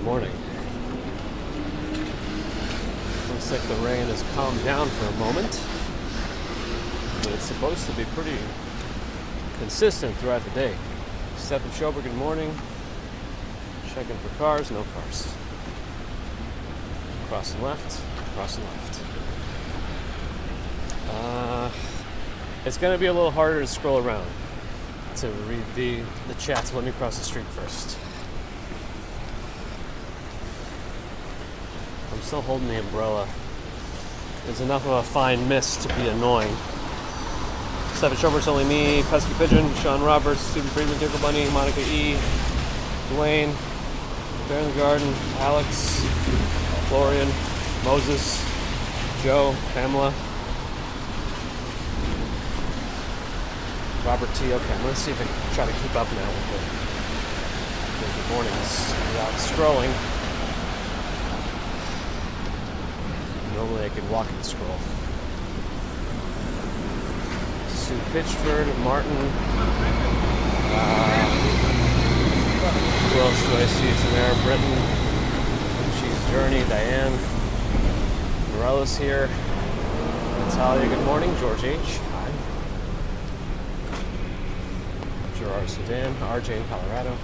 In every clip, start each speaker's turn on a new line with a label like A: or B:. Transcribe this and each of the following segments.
A: Good morning. Looks like the rain has calmed down for a moment, but it's supposed to be pretty consistent throughout the day. Stephen Schober, good morning. Checking for cars, no cars. Crossing left, crossing left. It's going to be a little harder to scroll around to read the chats. Let me cross the street first. I'm still holding the umbrella. There's enough of a fine mist to be annoying. Stephen Schober, it's only me, Pesky Pigeon, Sean Roberts, Stephen Friedman, Tickle Bunny, Monica E, Dwayne, Bear in the Garden, Alex, Florian, Moses, Joe, Pamela, Robert T. Okay, I'm going to see if I can try to keep up now with the good mornings without scrolling. Normally I could walk and scroll. Sue Pitchford, Martin. Who else do I see? Tamara Britton. She's Journey, Diane. Morello's here. Natalia, good morning. George H. Hi. Gerard Sudan. RJ in Colorado.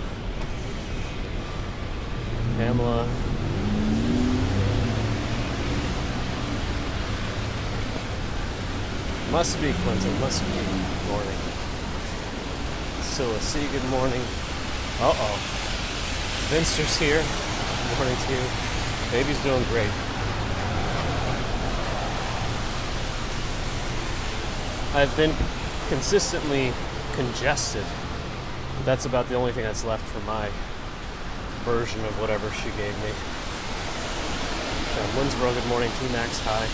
A: Pamela. Must be Clinton, must be. Good morning. Scylla C, good morning. Uh-oh. Vinster's here. Good morning to you. Baby's doing great. I've been consistently congested. That's about the only thing that's left for my version of whatever she gave me. Winsboro, good morning. T-Max, hi.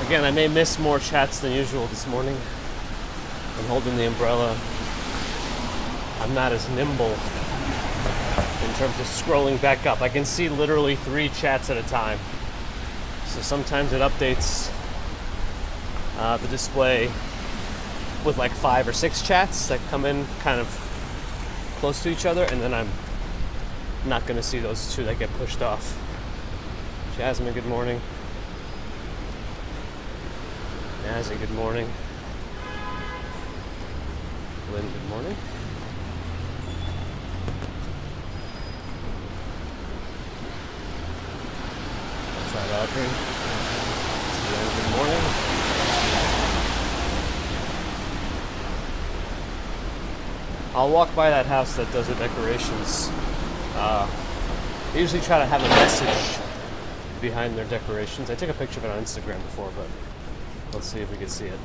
A: Again, I may miss more chats than usual this morning. I'm holding the umbrella. I'm not as nimble in terms of scrolling back up. I can see literally 3 chats at a time. So sometimes it updates the display with like 5 or 6 chats that come in kind of close to each other, and then I'm not going to see those 2 that get pushed off. Jasmine, good morning. Nazzy, good morning. Lynn, good morning. That's right, Audrey. Sienna, good morning. I'll walk by that house that does the decorations. I usually try to have a message behind their decorations. I took a picture of it on Instagram before, but let's see if we can see it.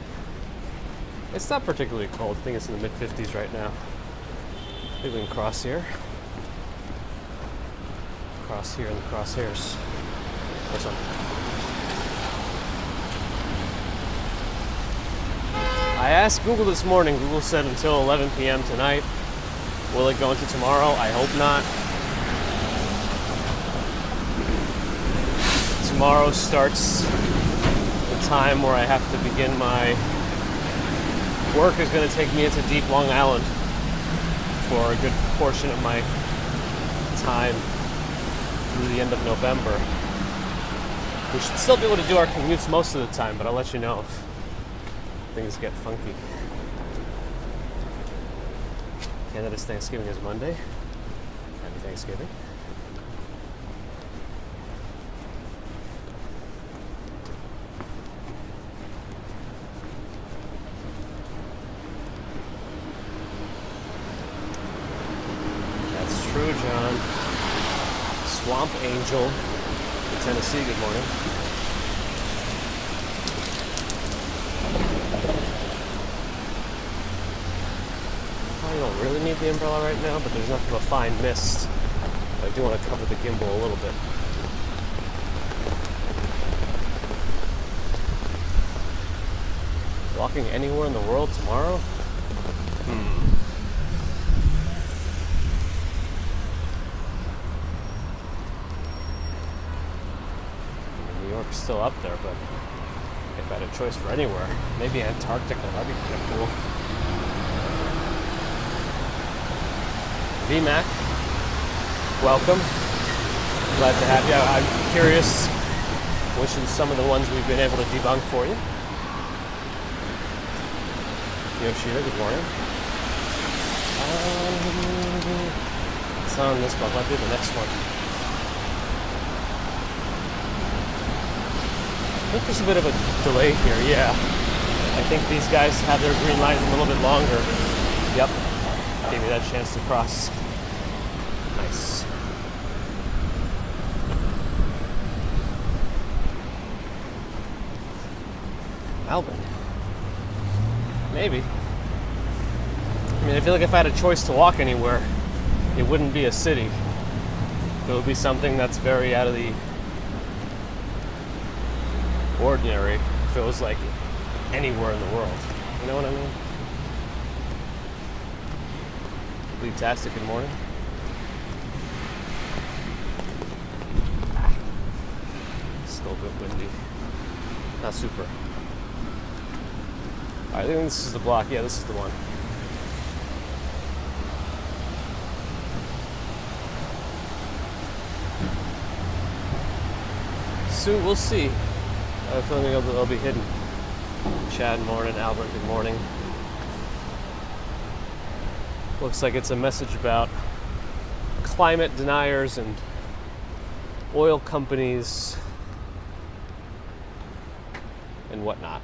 A: It's not particularly cold. I think it's in the mid-50s right now. Maybe we can cross here. Cross here in the crosshairs. Or something. I asked Google this morning. Google said until 11 p.m. tonight. Will it go into tomorrow? I hope not. Tomorrow starts time where I have to begin my work is going to take me into deep Long Island for a good portion of my time through the end of November. We should still be able to do our commutes most of the time, but I'll let you know if things get funky. Canada's Thanksgiving is Monday. Happy Thanksgiving. True, John. Swamp Angel in Tennessee, good morning. I don't really need the umbrella right now, but there's enough of a fine mist. I do want to cover the gimbal a little bit. Walking anywhere in the world tomorrow? Still up there, but if I had a choice for anywhere, maybe Antarctica, that'd be kind of cool. VMAC, welcome. Glad to have you. I'm curious which are some of the ones we've been able to debunk for you. Yoshida, good morning. It's not on this one, might be the next one. I think there's a bit of a delay here, yeah. I think these guys have their green light a little bit longer. Yep, gave me that chance to cross. Nice. Melbourne. Maybe. I mean, I feel like if I had a choice to walk anywhere, it wouldn't be a city. It would be something that's very out of the ordinary if it was like anywhere in the world. You know what I mean? Fantastic, good morning. Still a bit windy. Not super. I think this is the block. Yeah, this is the one. Soon we'll see. I have a feeling they'll be hidden. Chad, morning. Albert, good morning. Looks like it's a message about climate deniers and oil companies and whatnot.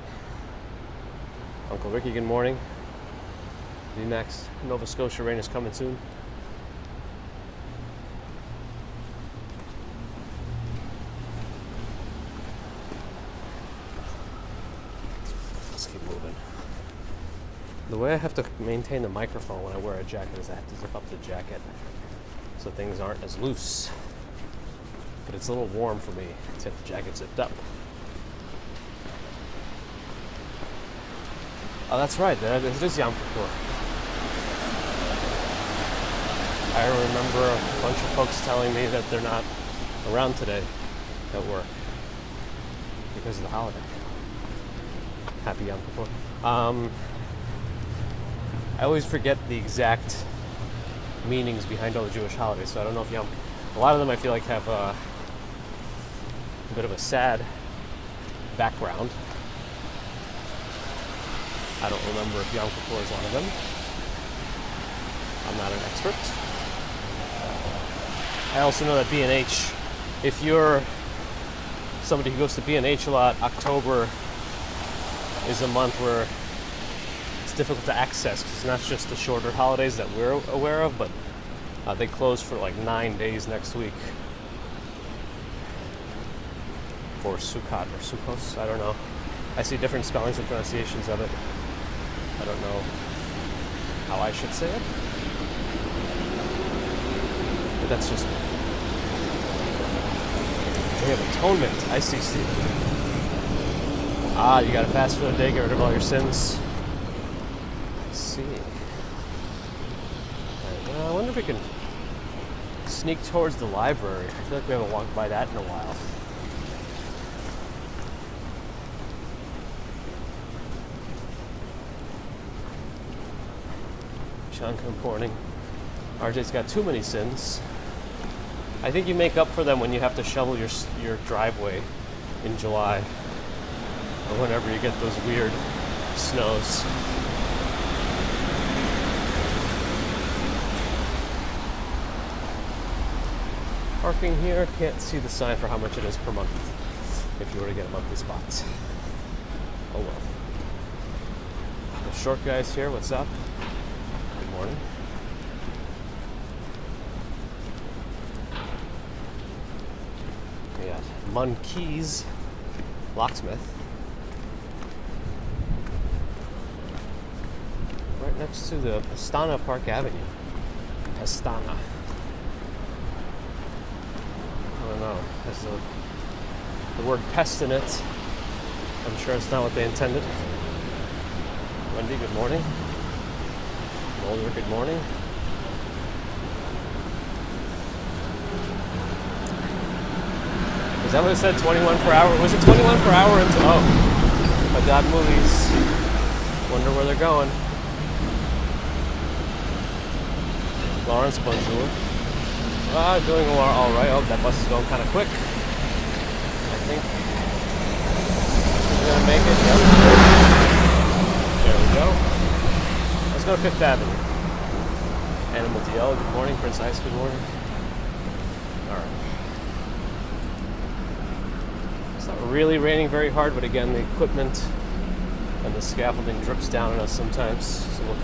A: Uncle Ricky, good morning. The next Nova Scotia rain is coming soon. Let's keep moving. The way I have to maintain the microphone when I wear a jacket is I have to zip up the jacket so things aren't as loose. But it's a little warm for me to have the jacket zipped up. Oh, that's right. It is Yom Kippur. I remember a bunch of folks telling me that they're not around today at work because of the holiday. Happy Yom Kippur. I always forget the exact meanings behind all the Jewish holidays, so I don't know if a lot of them I feel like have a bit of a sad background. I don't remember if Yom Kippur is one of them. I'm not an expert. I also know that B&H, if you're somebody who goes to B&H a lot, October is a month where it's difficult to access because it's not just the shorter holidays that we're aware of, but they close for like 9 days next week for Sukkot or Sukkos. I don't know. I see different spellings and pronunciations of it. I don't know how I should say it, but that's just me. Day of Atonement. I see, Steve. You gotta fast for the day, get rid of all your sins. I see. Right, well, I wonder if we can sneak towards the library. I feel like we haven't walked by that in a while. Sean, good morning. RJ's got too many sins. I think you make up for them when you have to shovel your driveway in July or whenever you get those weird snows. Parking here, can't see the sign for how much it is per month if you were to get a monthly spot. Oh well. The short guy's here, what's up? Good morning. We got Monkeys Locksmith. Right next to the Pastana Park Avenue. Pastana. I don't know. Has the word pest in it. I'm sure it's not what they intended. Wendy, good morning. Mulder, good morning. Is that what it said? 21 per hour? Was it 21 per hour? Oh, Haddad movies. Wonder where they're going. Lawrence, bonjour. Doing all right. Oh, that bus is going kind of quick. I think we're gonna make it. Yep. There we go. Let's go to Fifth Avenue. Animal DL, good morning. Prince Ice, good morning. All right. It's not really raining very hard, but again, the equipment and the scaffolding drips down on us sometimes, so we'll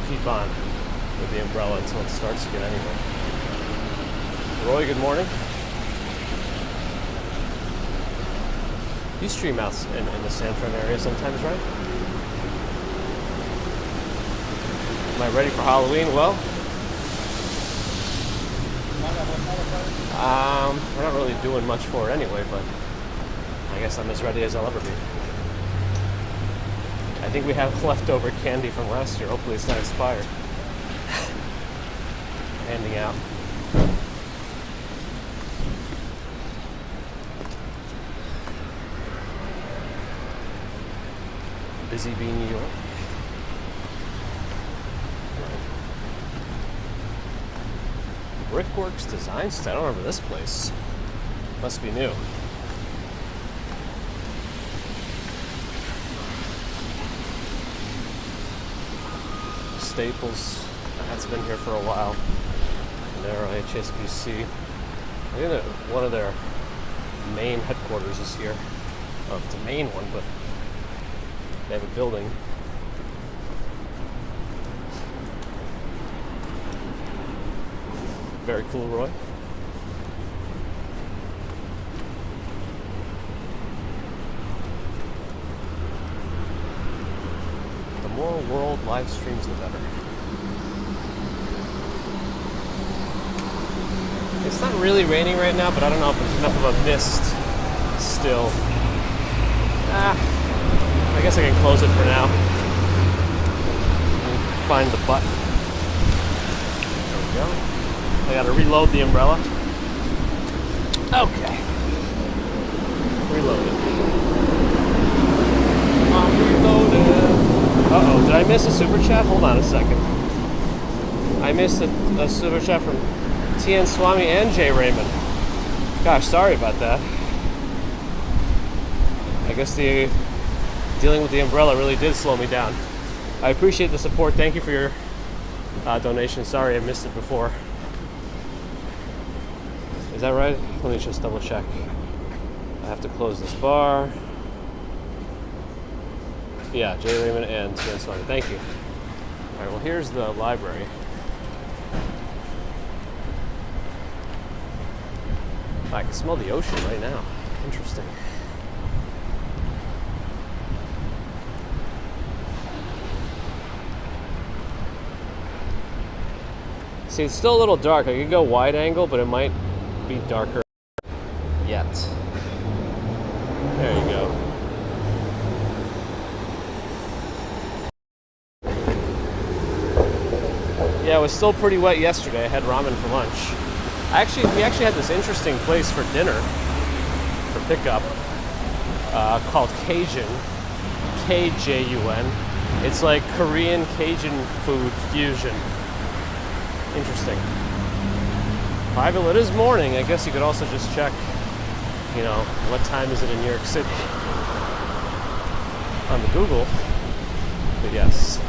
A: keep on with the umbrella until it starts again anyway. Roy, good morning. You stream out in the San Fran area sometimes, right? Am I ready for Halloween? Well, we're not really doing much for it anyway, but I guess I'm as ready as I'll ever be. I think we have leftover candy from last year. Hopefully it's not expired. Handing out. Busy bee, New York. Brickworks Design Studio. I don't remember this place. Must be new. Staples. That's been here for a while. Narrow HSBC. I think that one of their main headquarters is here. Oh, it's a main one, but they have a building. Very cool, Roy. The more world live streams, the better. It's not really raining right now, but I don't know if there's enough of a mist still. I guess I can close it for now. Find the button. There we go. I gotta reload the umbrella. Okay. Reload it. I'm reloaded. Uh-oh, did I miss a super chat? Hold on a second. I missed a super chat from TN Swami and Jay Raymond. Gosh, sorry about that. I guess dealing with the umbrella really did slow me down. I appreciate the support. Thank you for your donation. Sorry I missed it before. Is that right? Let me just double check. I have to close this bar. Yeah, Jay Raymond and TN Swami. Thank you. All right, well, here's the library. I can smell the ocean right now. Interesting. See, it's still a little dark. I could go wide angle, but it might be darker yet. There you go. Yeah, it was still pretty wet yesterday. I had ramen for lunch. We actually had this interesting place for dinner, for pickup, called Cajun, K-J-U-N. It's like Korean Cajun food fusion. Interesting. Well, it is morning. I guess you could also just check, what time is it in New York City on the Google. But yes.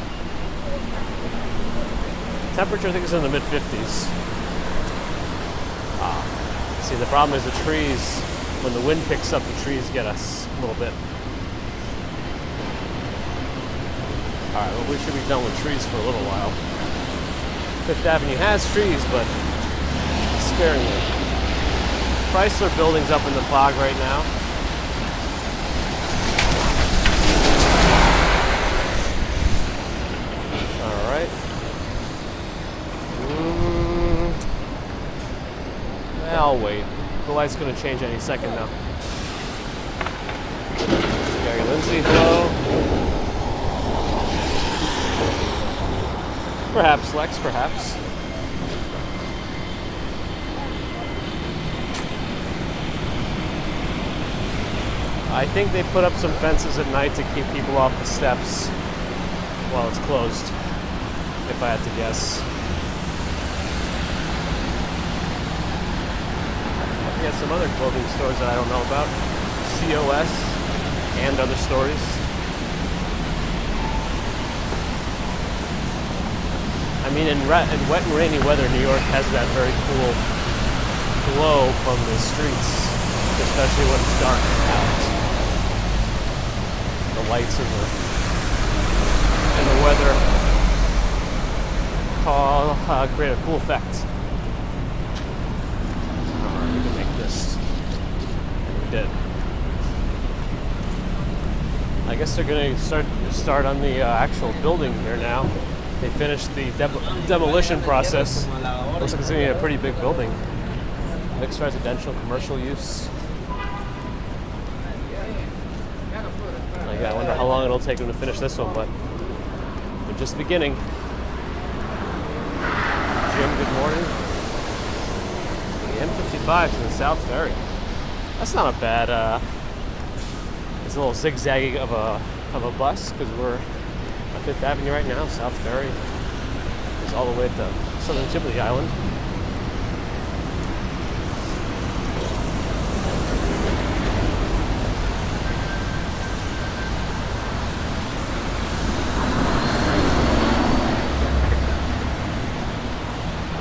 A: Temperature, I think, is in the mid-50s. See, the problem is the trees, when the wind picks up, the trees get us a little bit. All right, well, we should be done with trees for a little while. Fifth Avenue has trees, but sparingly. Chrysler Building's up in the fog right now. All right. I'll wait. The light's going to change any second now. Gary Lindsay, hello. Perhaps, Lex, perhaps. I think they put up some fences at night to keep people off the steps while it's closed, if I had to guess. We got some other clothing stores that I don't know about. COS and other stories. I mean, in wet and rainy weather, New York has that very cool glow from the streets, especially when it's dark out. The lights and the weather create a cool effect. Alright, we can make this. And we did. I guess they're going to start on the actual building here now. They finished the demolition process. Looks like it's going to be a pretty big building. Mixed residential, commercial use. I wonder how long it'll take them to finish this one, but they're just beginning. Jim, good morning. The M55 to the South Ferry. That's not a bad. It's a little zigzaggy of a bus because we're on Fifth Avenue right now. South Ferry is all the way to southern tip of the island.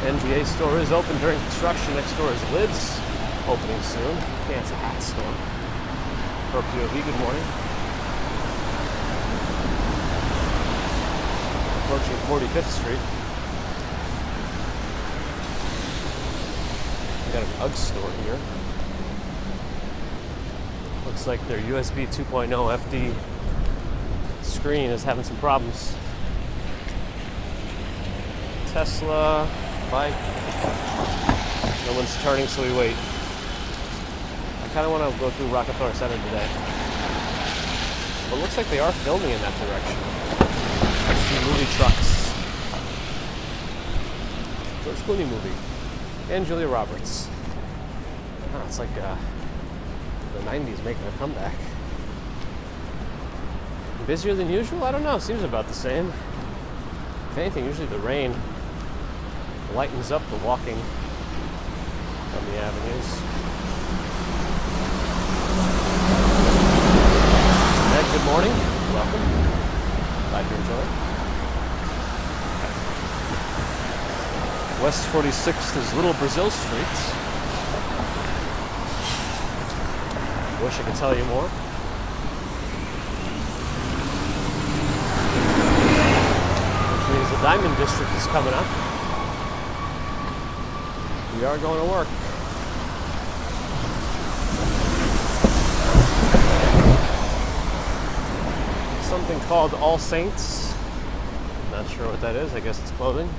A: NBA store is open during construction. Next door is Lids, opening soon. Okay, it's a hat store. For POV, good morning. Approaching 45th Street. We got an UGG store here. Looks like their USB 2.0 FD screen is having some problems. Tesla. Bike. No one's turning, so we wait. I kind of want to go through Rockefeller Center today. But it looks like they are filming in that direction. I see movie trucks. George Clooney movie. And Julia Roberts. Oh, it's like the 90s making a comeback. Busier than usual? I don't know. Seems about the same. If anything, usually the rain lightens up the walking on the avenues. Ed, good morning. Welcome. Glad you're enjoying. West 46th is Little Brazil Street. Wish I could tell you more. Which means the Diamond District is coming up. We are going to work. Something called All Saints. Not sure what that is. I guess it's clothing.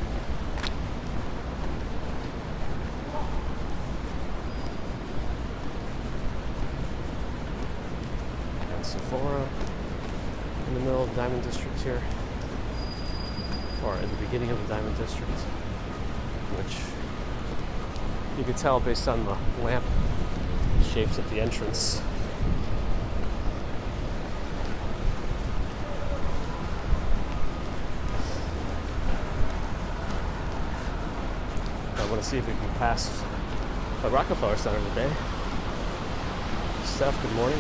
A: And Sephora in the middle of the Diamond District here. Or in the beginning of the Diamond District. Which you can tell based on the lamp shapes at the entrance. I want to see if we can pass the Rockefeller Center today. Steph, good morning.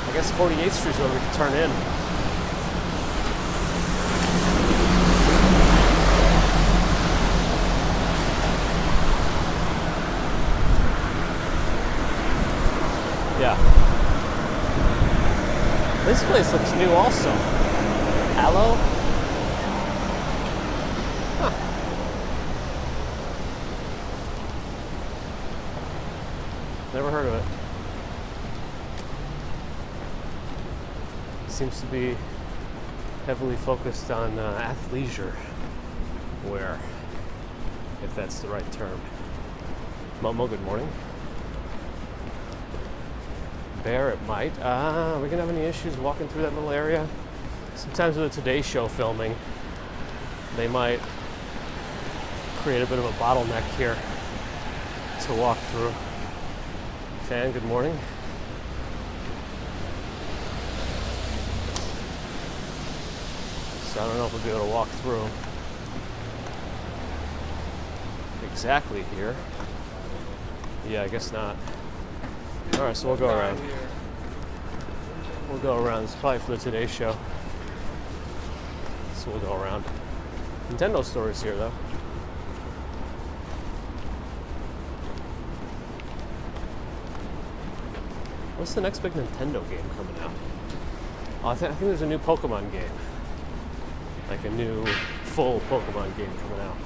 A: I guess 48th Street is where we can turn in. Yeah. This place looks new also. Aloe? Huh. Never heard of it. Seems to be heavily focused on athleisure wear, if that's the right term. Momo, good morning. Bear, it might. Are we gonna have any issues walking through that little area? Sometimes with the Today Show filming, they might create a bit of a bottleneck here to walk through. Fan, good morning. So I don't know if we'll be able to walk through exactly here. Yeah, I guess not. Alright, so we'll go around. We'll go around. This is probably for the Today Show. So we'll go around. Nintendo store is here, though. What's the next big Nintendo game coming out? Oh, I think there's a new Pokemon game. Like a new full Pokemon game coming out.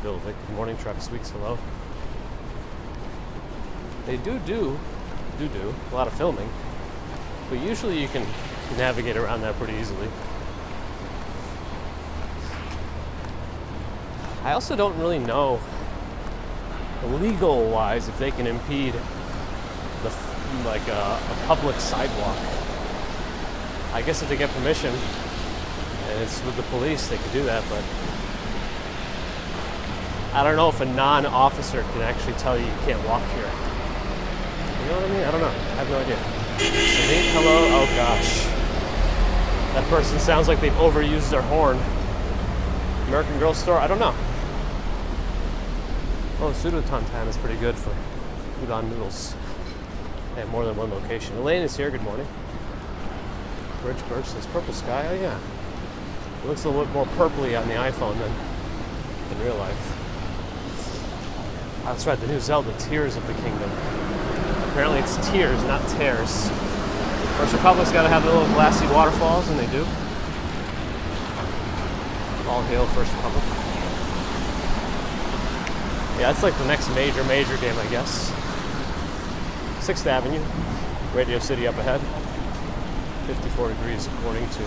A: Bill Vick, Morning Truck Sweets, hello. They do a lot of filming, but usually you can navigate around that pretty easily. I also don't really know, legal-wise, if they can impede a public sidewalk. I guess if they get permission and it's with the police, they could do that, but I don't know if a non-officer can actually tell you can't walk here. You know what I mean? I don't know. I have no idea. Denise, hello? Oh gosh. That person sounds like they've overused their horn. American Girl store? I don't know. Oh, Pseudo-Tantan is pretty good for udon noodles. They have more than one location. Elaine is here. Good morning. Birch says purple sky. Oh yeah. It looks a little bit more purpley on the iPhone than in real life. That's right, the new Zelda, Tears of the Kingdom. Apparently it's tears, not tears. First Republic's got to have the little glassy waterfalls, and they do. All hail First Republic. Yeah, it's like the next major game, I guess. 6th Avenue, Radio City up ahead. 54 degrees according to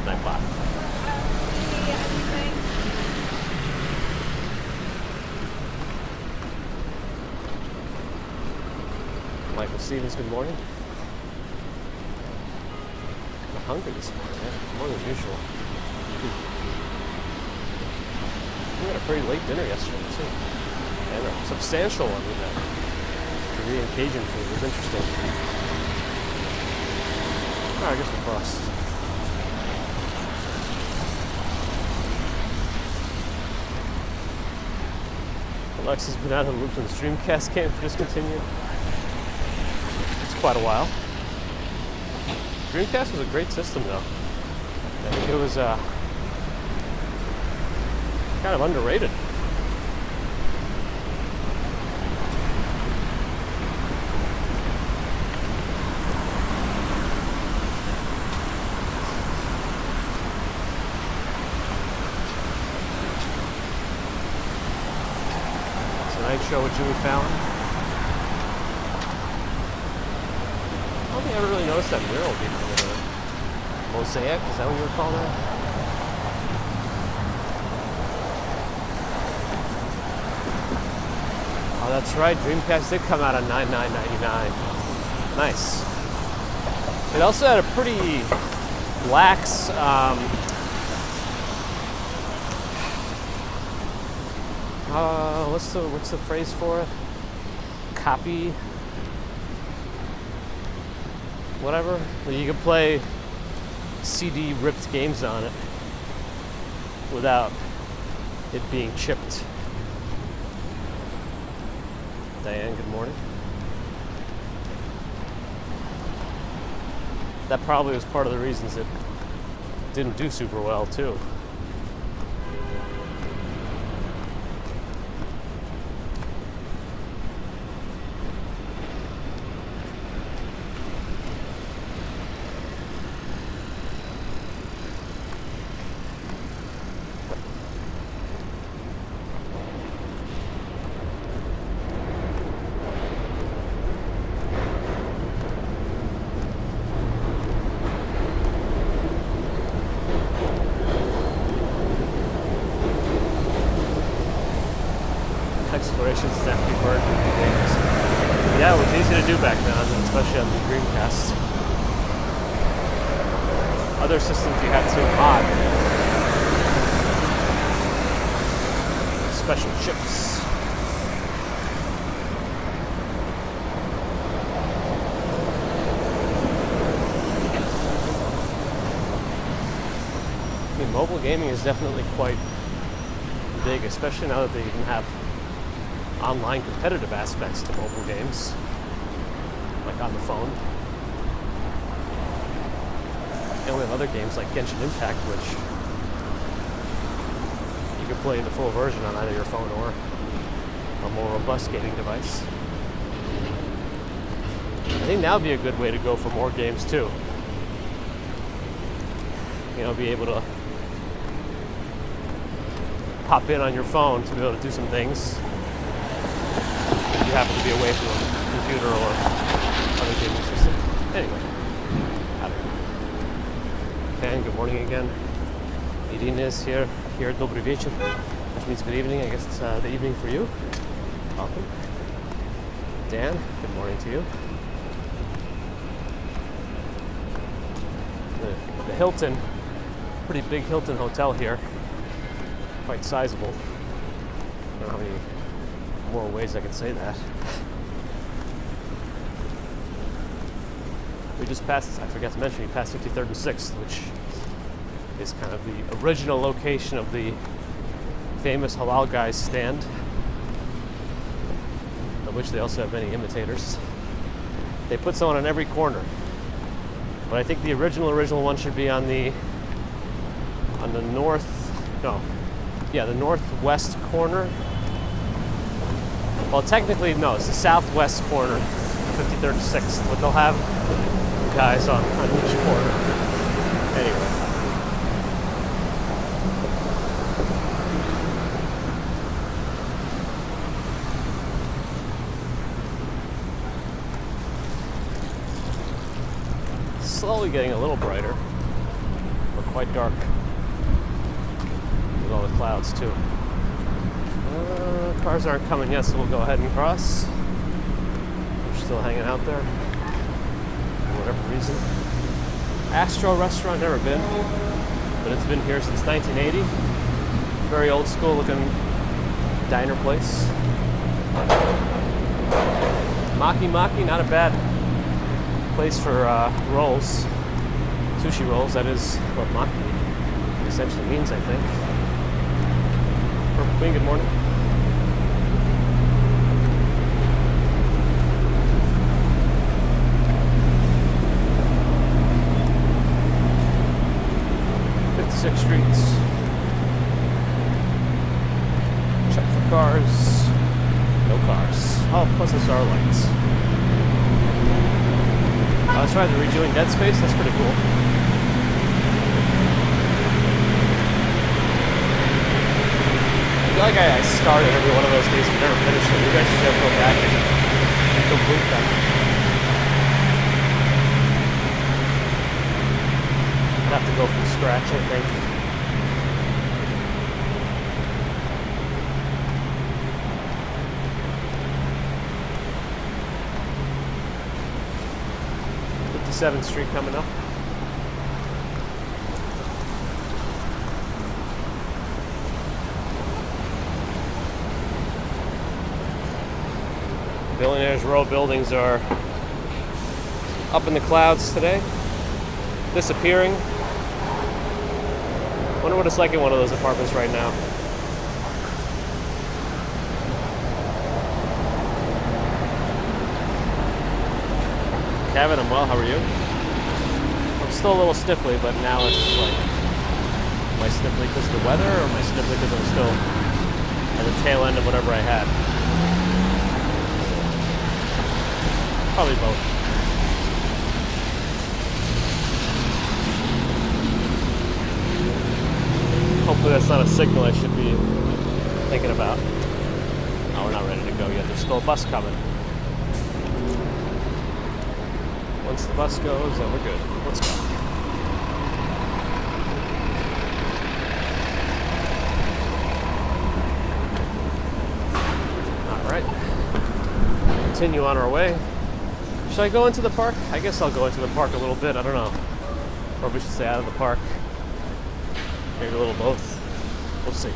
A: Nightbot. Michael Stevens, good morning. I'm hungry this morning, more than usual. We had a pretty late dinner yesterday, too. And a substantial one with that Korean Cajun food. It was interesting. I guess we'll cross. Alexa's been out of the loop since the Dreamcast game discontinued. Quite a while. Dreamcast was a great system, though. I think it was kind of underrated. Tonight Show with Jimmy Fallon. I don't think I ever really noticed that mural being a mosaic. Is that what you would call that? Oh, that's right. Dreamcast did come out on $99.99. Nice. It also had a pretty lax what's the phrase for it? Copy. Whatever. You could play CD ripped games on it without it being chipped. Diane, good morning. That probably was part of the reasons it didn't do super well, too. Explorations is empty bird games. Yeah, it was easy to do back then, especially on the Dreamcast. Other systems you had to mod special chips. mean, mobile gaming is definitely quite big, especially now that they even have online competitive aspects to mobile games, like on the phone. And we have other games like Genshin Impact, which you can play the full version on either your phone or a more robust gaming device. I think now would be a good way to go for more games too. You know, be able to pop in on your phone to be able to do some things if you happen to be away from a computer or other gaming system. Anyway, I don't know. And good morning again. Irina is here dobry вечер, which means good evening. I guess it's the evening for you. Welcome. Dan, good morning to you. The Hilton, pretty big Hilton hotel here, quite sizable. I don't know how many more ways I can say that. We just passed, I forgot to mention, we passed 53rd and 6th, which is kind of the original location of the famous Halal Guys stand, of which they also have many imitators. They put someone on every corner. But I think the original one should be on the the northwest corner. Well, technically, no, it's the southwest corner, 53rd and 6th, but they'll have guys on each corner. Anyway. Slowly getting a little brighter, but quite dark with all the clouds too. Cars aren't coming yet, so we'll go ahead and cross. We're still hanging out there for whatever reason. Astro Restaurant, never been, but it's been here since 1980. Very old school looking diner place. Maki, not a bad place for rolls, sushi rolls. That is what maki essentially means, I think. Purple Queen, good morning. Six streets. Check for cars. No cars. Oh, plus SR lights. That's right, they're redoing Dead Space. That's pretty cool. I feel like I started every one of those games but never finished them. You guys should go back and complete them. I'd have to go from scratch, I think. th Street coming up. Billionaires Row buildings are up in the clouds today, disappearing. Wonder what it's like in one of those apartments right now. Kevin, I'm well, how are you? I'm still a little sniffly, but now it's like, am I sniffly because of the weather, or am I sniffly because I'm still at the tail end of whatever I had? Probably both. Hopefully that's not a signal I should be thinking about. No, we're not ready to go yet. There's still a bus coming. Once the bus goes, then we're good. Let's go. All right. Continue on our way. Should I go into the park? I guess I'll go into the park a little bit. I don't know. Or we should stay out of the park. Maybe a little both. We'll see.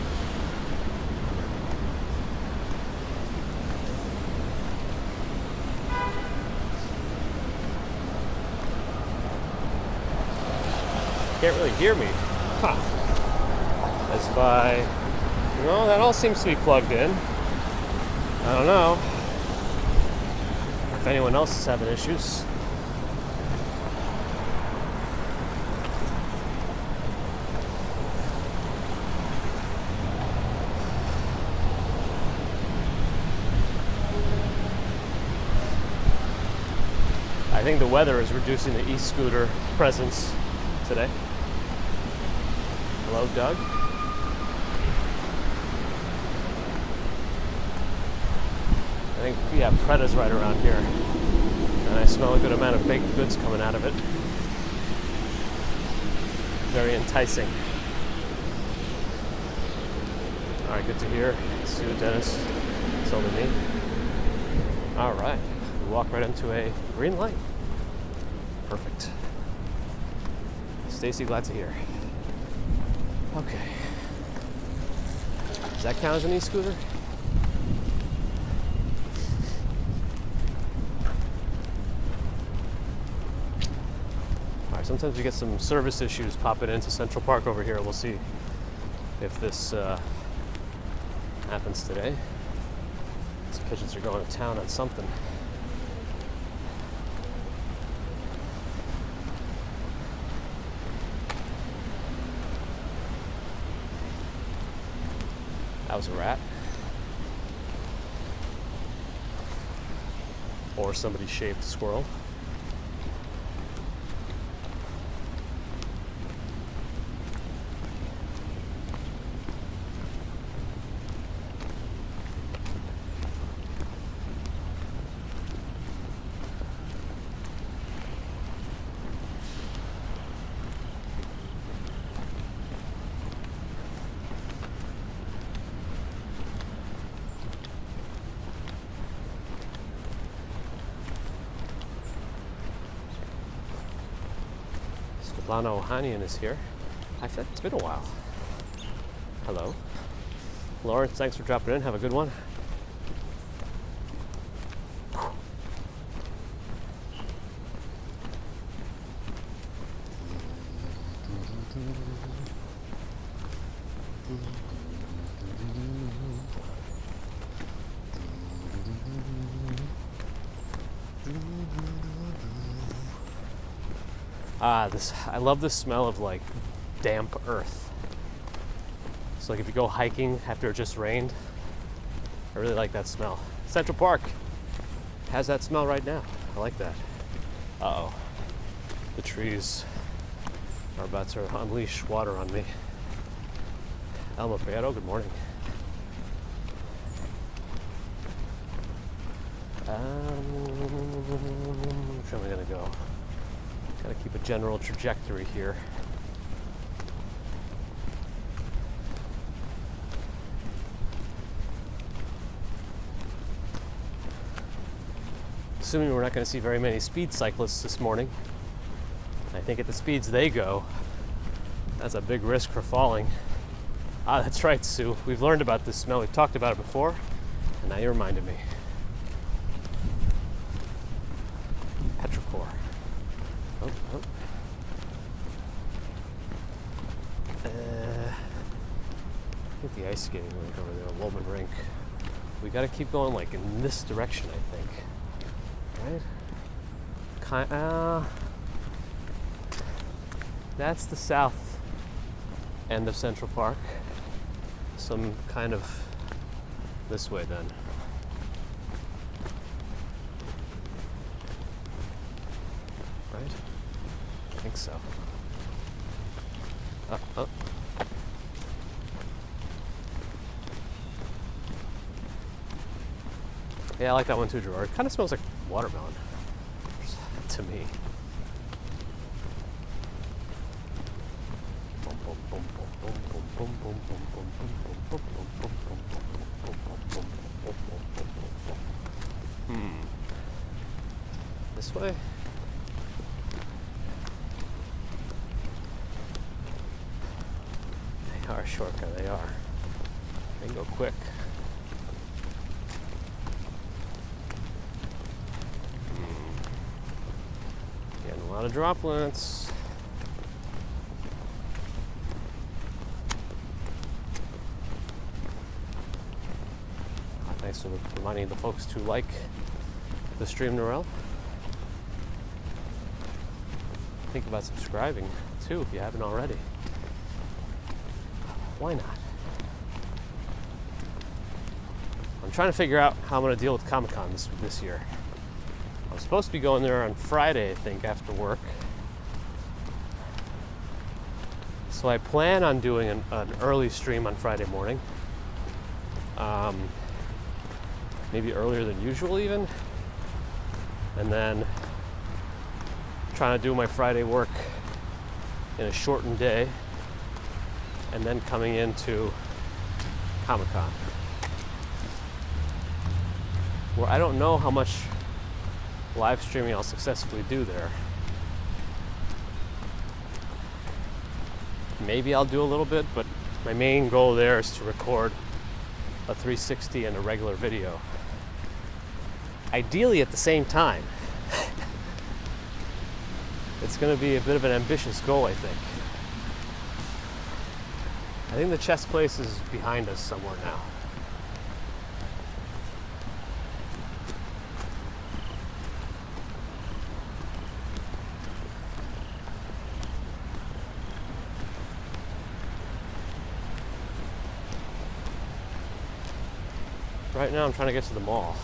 A: Can't really hear me. Huh. close by. No, that all seems to be plugged in. I don't know if anyone else is having issues. I think the weather is reducing the e-scooter presence today. Hello, Doug. I think, yeah, Preda's right around here. And I smell a good amount of baked goods coming out of it. Very enticing. All right, good to hear. See you, Dennis. It's only me. All right, we walk right into a green light. Perfect. Stacy, glad to hear. Okay. Does that count as an e-scooter? Alright, sometimes we get some service issues popping into Central Park over here. We'll see if this happens today. These pigeons are going to town on something. That was a rat. Or somebody shaved a squirrel. Lana Ohanian is here. I feel like it's been a while. Hello. Lawrence, thanks for dropping in. Have a good one. I love the smell of like damp earth. So like if you go hiking after it just rained, I really like that smell. Central Park has that smell right now. I like that. Uh-oh. The trees are about to unleash water on me. Elmo Prieto, good morning. Which am I gonna go? Gotta keep a general trajectory here. Assuming we're not going to see very many speed cyclists this morning. I think at the speeds they go, that's a big risk for falling. Ah, that's right, Sue. We've learned about this smell. We've talked about it before, and now you reminded me. Petrichor. Oh. I think the ice skating rink over there, Woolman Rink. We got to keep going like in this direction, I think. Right? That's the south end of Central Park. Some kind of this way then. Right? I think so. Oh. Yeah, I like that one too, Gerard. It kind of smells like watermelon to me. This way? They are a shortcut, they are. They can go quick. Getting a lot of droplets. nice. So reminding the folks to like the stream URL. Think about subscribing too if you haven't already. Why not? I'm trying to figure out how I'm going to deal with Comic-Con this year. I'm supposed to be going there on Friday, I think, after work. So I plan on doing an early stream on Friday morning. Maybe earlier than usual even. And then trying to do my Friday work in a shortened day. And then coming into Comic-Con. Where I don't know how much live streaming I'll successfully do there. Maybe I'll do a little bit, but my main goal there is to record a 360 and a regular video. Ideally at the same time. It's going to be a bit of an ambitious goal, I think. I think the chess place is behind us somewhere now. Right now I'm trying to get to the mall,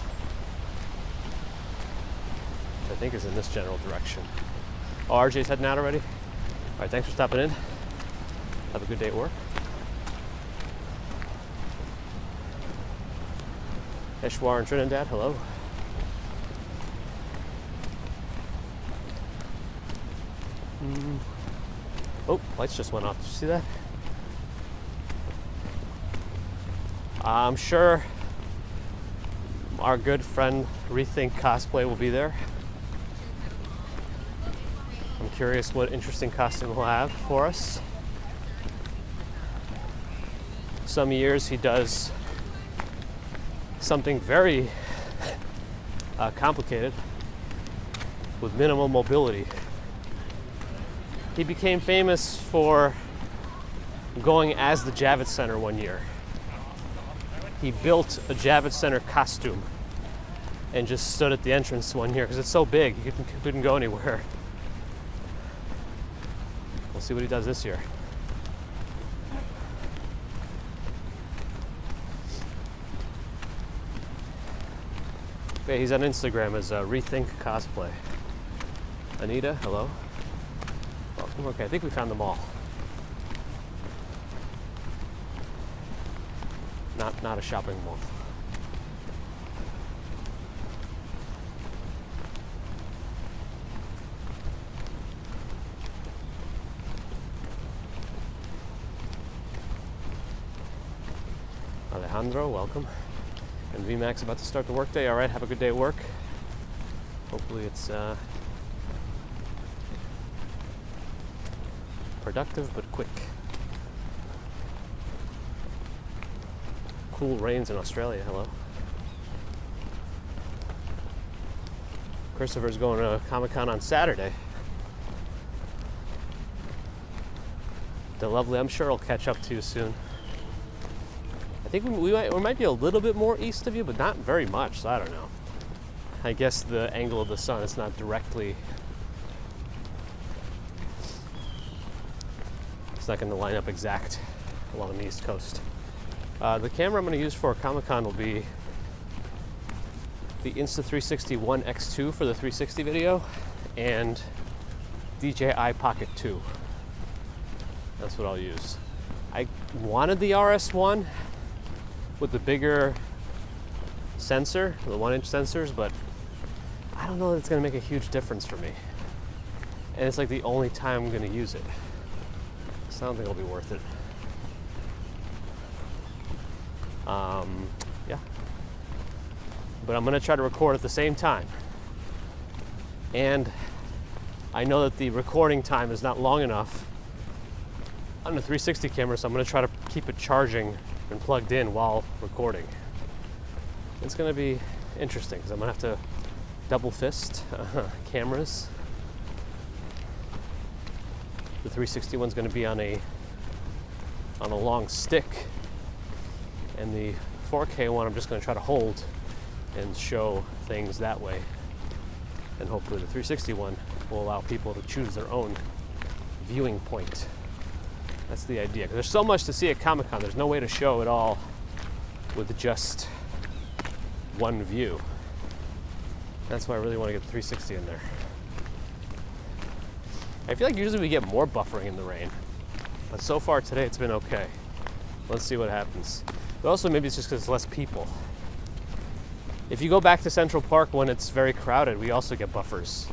A: which I think is in this general direction. Oh, RJ's heading out already? All right, thanks for stopping in. Have a good day at work. Eshwar and Trinidad, hello. Oh, lights just went off. Did you see that? I'm sure our good friend Rethink Cosplay will be there. I'm curious what interesting costume he'll have for us. Some years he does something very complicated with minimal mobility. He became famous for going as the Javits Center one year. He built a Javits Center costume and just stood at the entrance one year because it's so big, he couldn't go anywhere. We'll see what he does this year. Okay, he's on Instagram as Rethink Cosplay. Anita, hello. Welcome. Okay, I think we found them all. Not a shopping mall. Alejandro, welcome. And VMAX about to start the workday. All right, have a good day at work. Hopefully it's productive but quick. Cool rains in Australia, hello. Christopher's going to Comic-Con on Saturday. The lovely, I'm sure I'll catch up to you soon. I think we might be a little bit more east of you, but not very much, so I don't know. I guess the angle of the sun is not directly... It's not going to line up exact along the East Coast. The camera I'm going to use for Comic-Con will be the Insta360 One X2 for the 360 video and DJI Pocket 2. That's what I'll use. I wanted the RS1 with the bigger sensor, the 1-inch sensors, but I don't know that it's going to make a huge difference for me. And it's like the only time I'm going to use it. So I don't think it'll be worth it. Yeah. But I'm going to try to record at the same time. And I know that the recording time is not long enough on the 360 camera, so I'm going to try to keep it charging and plugged in while recording. It's going to be interesting because I'm going to have to double fist cameras. The 360 one's going to be on a long stick, and the 4K one I'm just going to try to hold and show things that way. And hopefully the 360 one will allow people to choose their own viewing point. That's the idea. Because there's so much to see at Comic-Con, there's no way to show it all with just one view. That's why I really want to get the 360 in there. I feel like usually we get more buffering in the rain, but so far today it's been okay. Let's see what happens. But also maybe it's just because it's less people. If you go back to Central Park when it's very crowded, we also get buffers.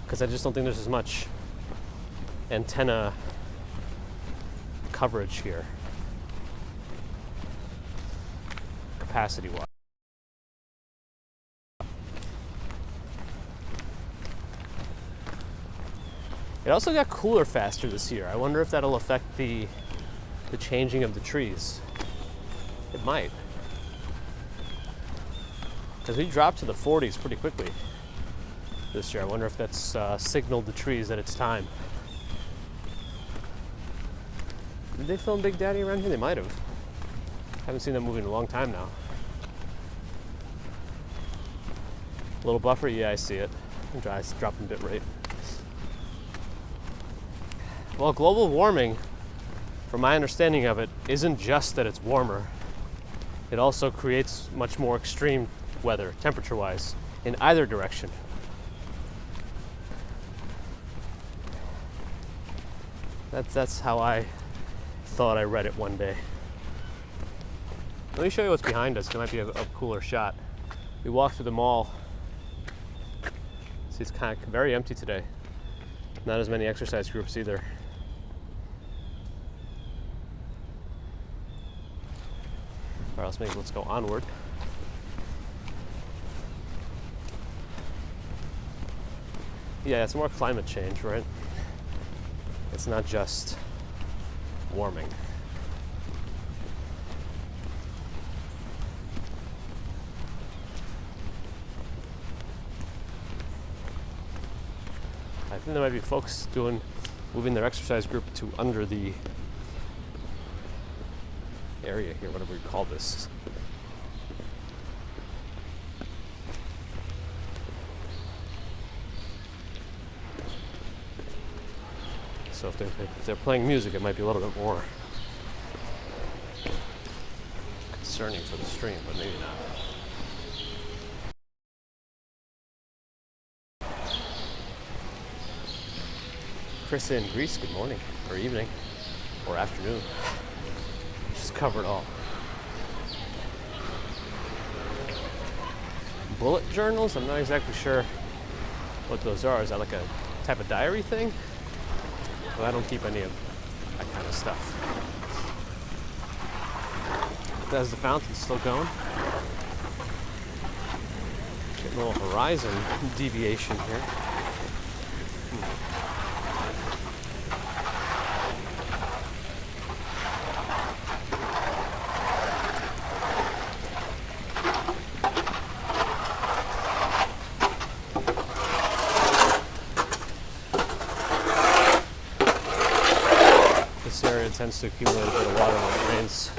A: Because I just don't think there's as much antenna coverage here, capacity-wise. It also got cooler faster this year. I wonder if that'll affect the changing of the trees. It might. Because we dropped to the 40s pretty quickly this year. I wonder if that's signaled the trees that it's time. Did they film Big Daddy around here? They might have. Haven't seen that movie in a long time now. A little buffer? Yeah, I see it. It's dropping bit rate. Well, global warming, from my understanding of it, isn't just that it's warmer. It also creates much more extreme weather, temperature-wise, in either direction. That's how I thought I read it one day. Let me show you what's behind us. It might be a cooler shot. We walked through the mall. See, it's kind of very empty today. Not as many exercise groups either. All right, let's go onward. Yeah, it's more climate change, right? It's not just warming. I think there might be folks moving their exercise group to under the area here, whatever we call this. So if they're playing music, it might be a little bit more concerning for the stream, but maybe not. Chris in Greece, good morning, or evening, or afternoon. Just covered all. Bullet journals? I'm not exactly sure what those are. Is that like a type of diary thing? Well, I don't keep any of that kind of stuff. There's the fountain still going. Getting a little horizon deviation here. Tends to accumulate a bit of water when it rains.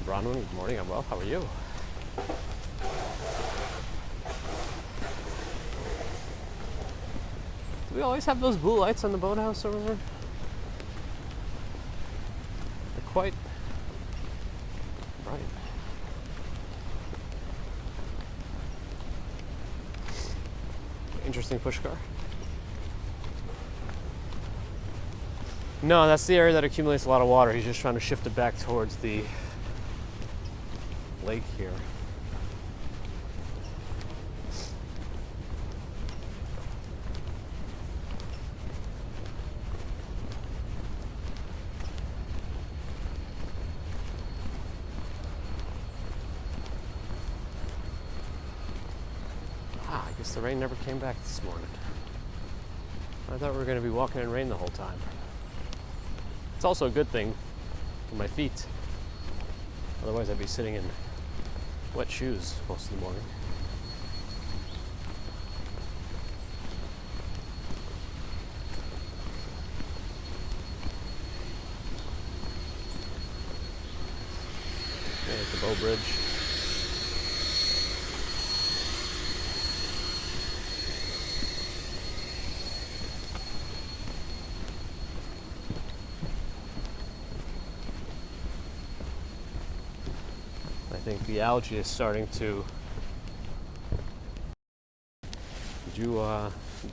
A: Bronwyn, good morning. I'm well. How are you? Do we always have those blue lights on the boathouse over there? They're quite bright. Interesting push car. No, that's the area that accumulates a lot of water. He's just trying to shift it back towards the lake here. I guess the rain never came back this morning. I thought we were going to be walking in rain the whole time. It's also a good thing for my feet. Otherwise, I'd be sitting in wet shoes most of the morning. Yeah, at the Bow Bridge. I think the algae is starting to.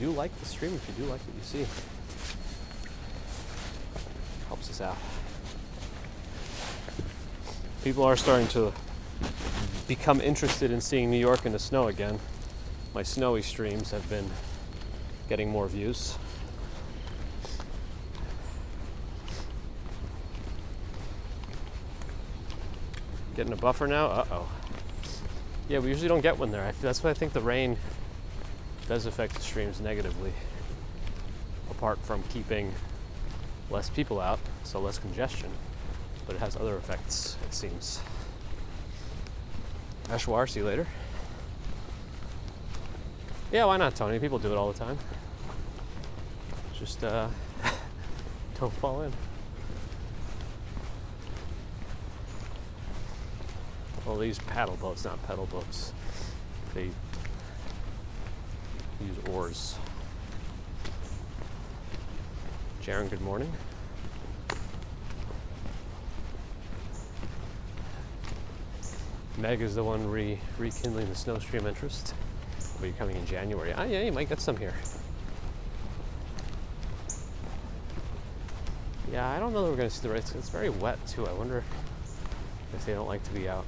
A: Do like the stream if you do like what you see. Helps us out. People are starting to become interested in seeing New York in the snow again. My snowy streams have been getting more views. Getting a buffer now? Uh-oh. Yeah, we usually don't get one there. That's why I think the rain does affect the streams negatively. Apart from keeping less people out, so less congestion. But it has other effects, it seems. Ashwar, see you later. Yeah, why not, Tony? People do it all the time. Just don't fall in. Well, these paddle boats, not pedal boats. They use oars. Jaron, good morning. Meg is the one rekindling the snow stream interest. Are you coming in January? Ah, yeah, you might get some here. Yeah, I don't know that we're going to see the race. It's very wet too. I wonder if they don't like to be out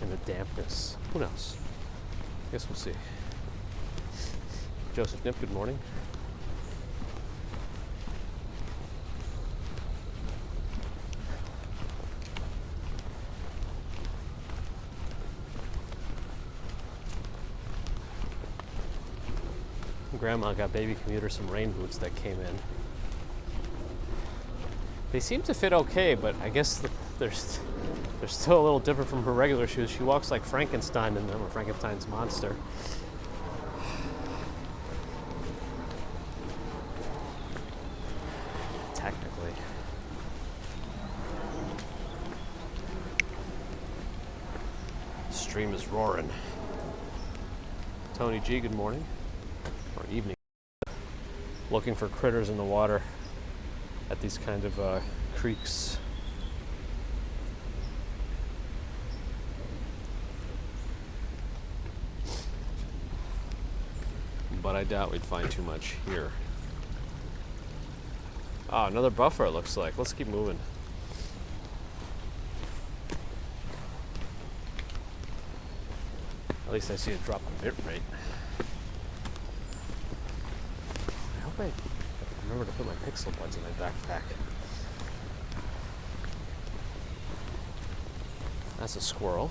A: in the dampness. Who knows? Guess we'll see. Joseph Nip, good morning. Grandma got baby commuter some rain boots that came in. They seem to fit okay, but I guess they're still a little different from her regular shoes. She walks like Frankenstein in them, or Frankenstein's monster. Technically. Stream is roaring. Tony G, good morning. Or evening. Looking for critters in the water at these kind of creeks. But I doubt we'd find too much here. Ah, another buffer it looks like. Let's keep moving. At least I see a drop in bit rate. I hope I remember to put my pixel buds in my backpack. That's a squirrel.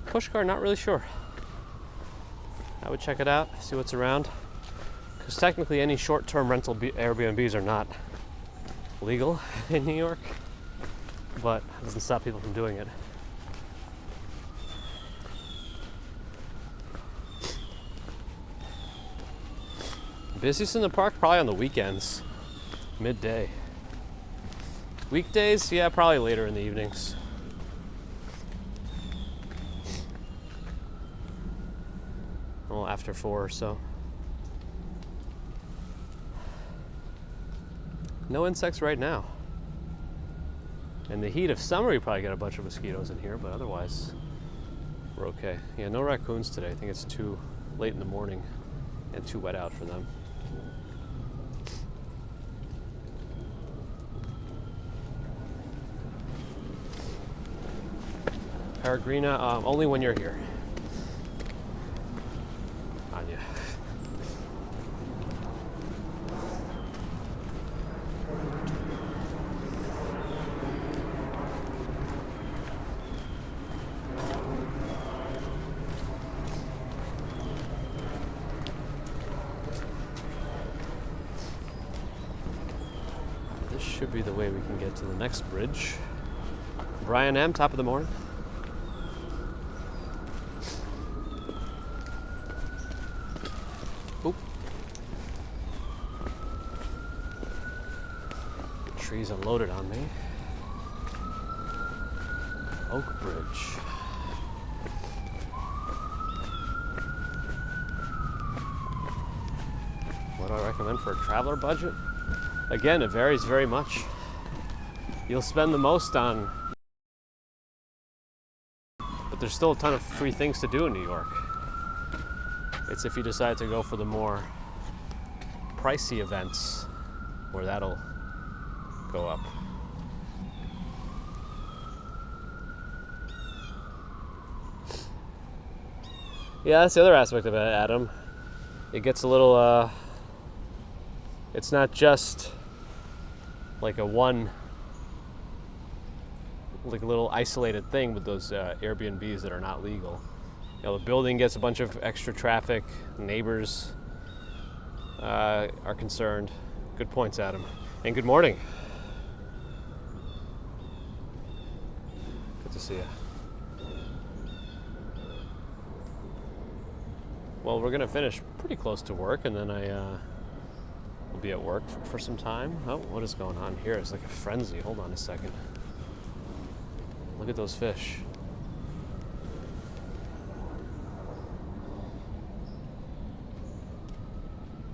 A: Pushcar, not really sure. I would check it out, see what's around. Because technically any short-term rental Airbnbs are not legal in New York. But it doesn't stop people from doing it. Busiest in the park probably on the weekends. Midday. Weekdays, yeah, probably later in the evenings. Well, after 4 or so. No insects right now. In the heat of summer, you probably get a bunch of mosquitoes in here, but otherwise, we're okay. Yeah, no raccoons today. I think it's too late in the morning and too wet out for them. Peregrina, only when you're here. you. This should be the way we can get to the next bridge. Brian M., top of the morning. Oop. Trees unloaded on me. Oak Bridge. What do I recommend for a traveler budget? Again, it varies very much. You'll spend the most on, but there's still a ton of free things to do in New York. It's if you decide to go for the more pricey events where that'll go up. Yeah, that's the other aspect of it, Adam. It gets a little, it's not just like a little isolated thing with those Airbnbs that are not legal. You know, the building gets a bunch of extra traffic, neighbors are concerned. Good points, Adam. And good morning. Good to see you. Well, we're gonna finish pretty close to work, and then we'll be at work for some time. Oh, what is going on here? It's like a frenzy. Hold on a second. Look at those fish.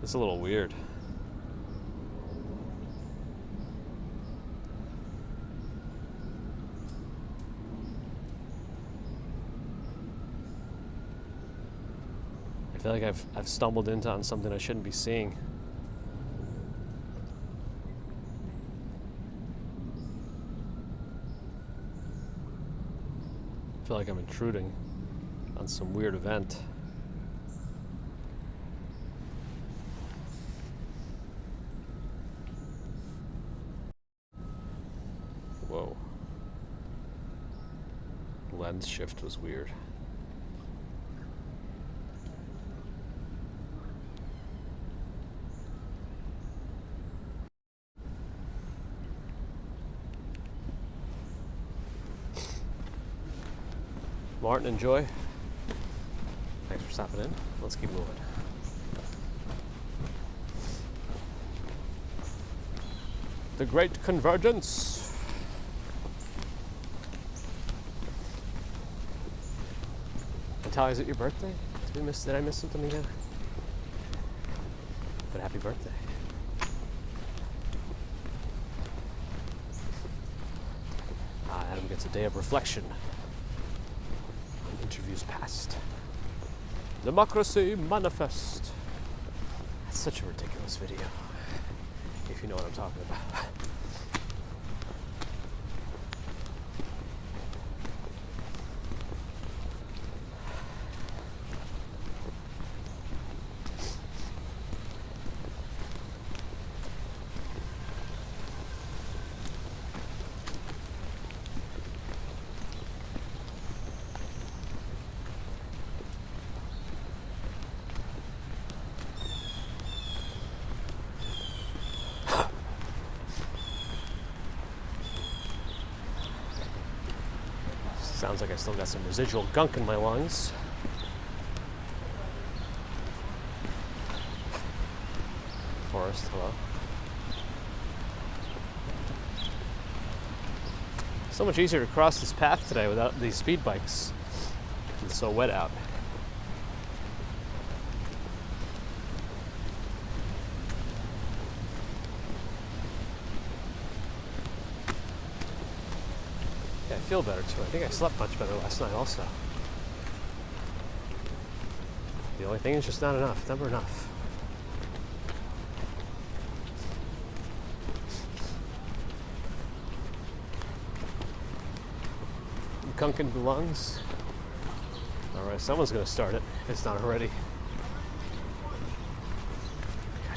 A: It's a little weird. I feel like I've stumbled on something I shouldn't be seeing. I feel like I'm intruding on some weird event. Whoa. Lens shift was weird. Martin and Joy, thanks for stopping in. Let's keep moving. The Great Convergence. Natalia, is it your birthday? Did I miss something again? But happy birthday. Adam gets a day of reflection. Interviews past. Democracy Manifest. That's such a ridiculous video, if you know what I'm talking about. Sounds like I still got some residual gunk in my lungs. Forest, hello. So much easier to cross this path today without these speed bikes. It's so wet out. I feel better too. I think I slept much better last night also. The only thing is just not enough. Never enough. Gunk in the lungs. Alright, someone's gonna start it. If it's not already.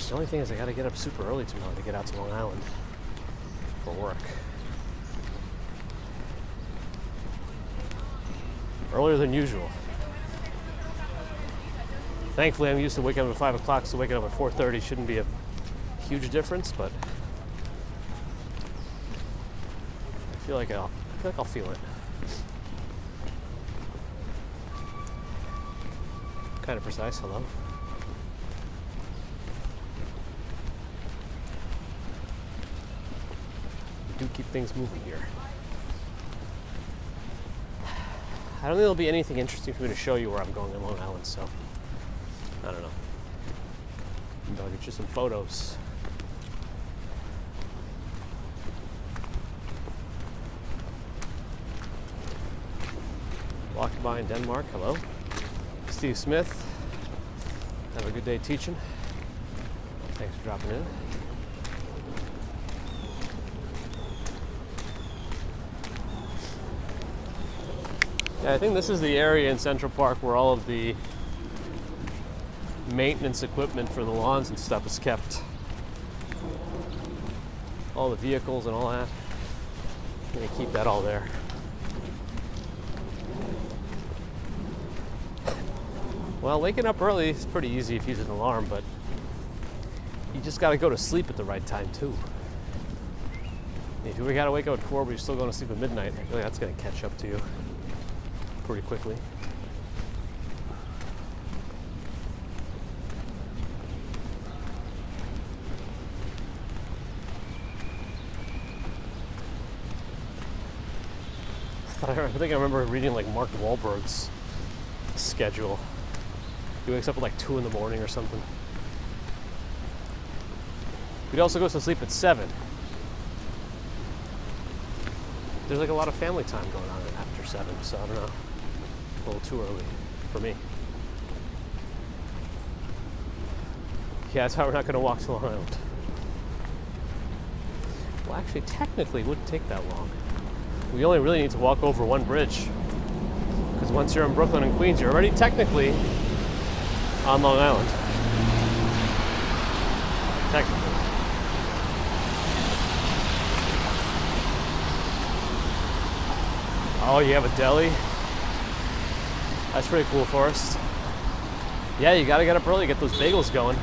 A: The only thing is I gotta get up super early tomorrow to get out to Long Island for work. Earlier than usual. Thankfully, I'm used to waking up at 5 o'clock, so waking up at 4:30 shouldn't be a huge difference, but I feel like I'll feel it. Kind of precise, hello. We do keep things moving here. I don't think there'll be anything interesting for me to show you where I'm going in Long Island, so I don't know. Maybe I'll get you some photos. Walked by in Denmark, hello. Steve Smith, have a good day teaching. Thanks for dropping in. Yeah, I think this is the area in Central Park where all of the maintenance equipment for the lawns and stuff is kept. All the vehicles and all that. I'm gonna keep that all there. Well, waking up early is pretty easy if you use an alarm, but you just gotta go to sleep at the right time too. If you gotta wake up at 4 but you're still going to sleep at midnight, I feel like that's gonna catch up to you pretty quickly. I think I remember reading like Mark Wahlberg's schedule. He wakes up at like 2 in the morning or something. He also goes to sleep at 7. There's like a lot of family time going on after 7, so I don't know. A little too early for me. Yeah, that's how we're not going to walk to Long Island. Well, actually, technically, it wouldn't take that long. We only really need to walk over one bridge. Because once you're in Brooklyn and Queens, you're already technically on Long Island. Technically. Oh, you have a deli? That's pretty cool, Forrest. Yeah, you gotta get up early to get those bagels going.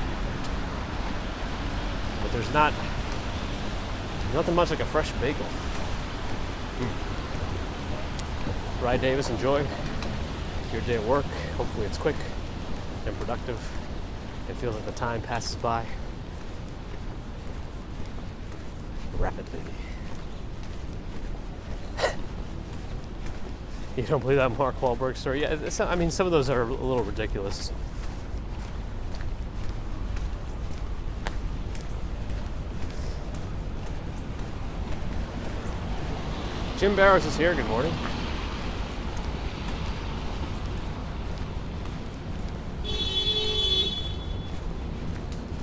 A: But there's nothing much like a fresh bagel. Rye Davis, enjoy your day at work. Hopefully it's quick and productive. It feels like the time passes by rapidly. You don't believe that Mark Wahlberg story? Yeah, I mean, some of those are a little ridiculous. Jim Barrows is here. Good morning.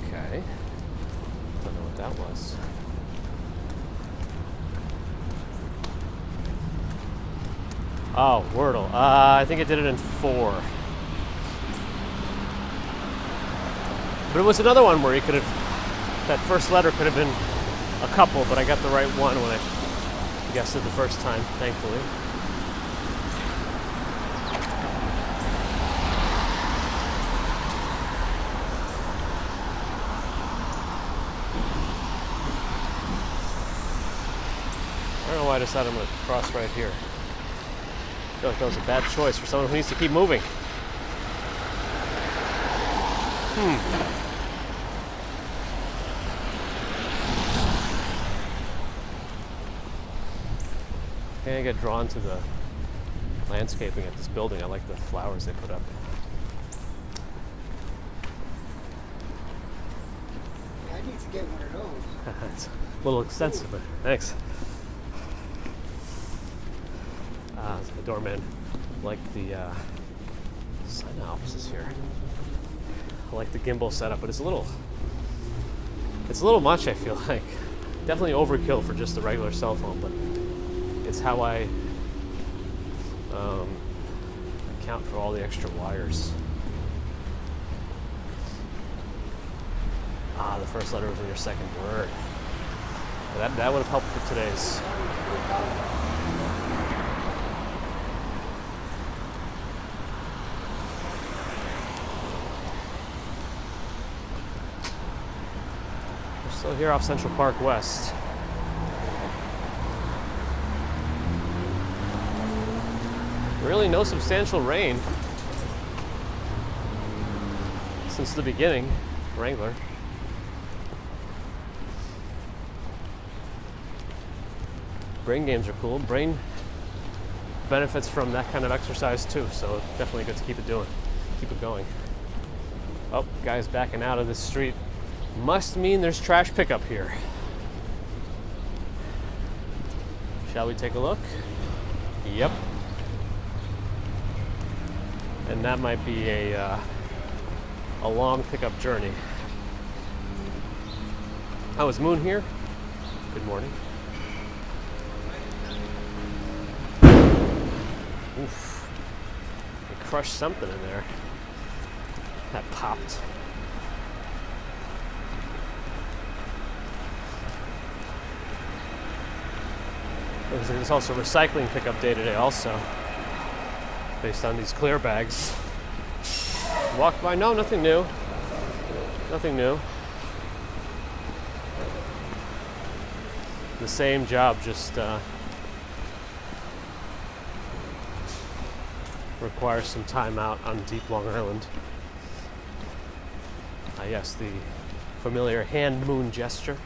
A: Okay. Don't know what that was. Oh, Wordle. I think I did it in 4. But it was another one where you could have, that first letter could have been a couple, but I got the right one when I guessed it the first time, thankfully. I don't know why I decided I'm going to cross right here. I feel like that was a bad choice for someone who needs to keep moving. I think I get drawn to the landscaping at this building. I like the flowers they put up.
B: I need to get one of those.
A: It's a little expensive, but thanks. The doorman liked the sign offices here. I like the gimbal setup, but it's a little much, I feel like. Definitely overkill for just a regular cell phone, but it's how I account for all the extra wires. The first letter was in your second word. That would have helped for today's. We're still here off Central Park West. Really no substantial rain since the beginning. Wrangler. Brain games are cool. Brain benefits from that kind of exercise too, so definitely good to keep it going. Oh, guy's backing out of this street. Must mean there's trash pickup here. Shall we take a look? Yep. And that might be a long pickup journey. Oh, is Moon here? Good morning. Oof. I crushed something in there. That popped. Looks like there's also recycling pickup day today also. Based on these clear bags. Walk by, no, nothing new. Nothing new. The same job, just requires some time out on deep Long Island. Yes, the familiar hand moon gesture.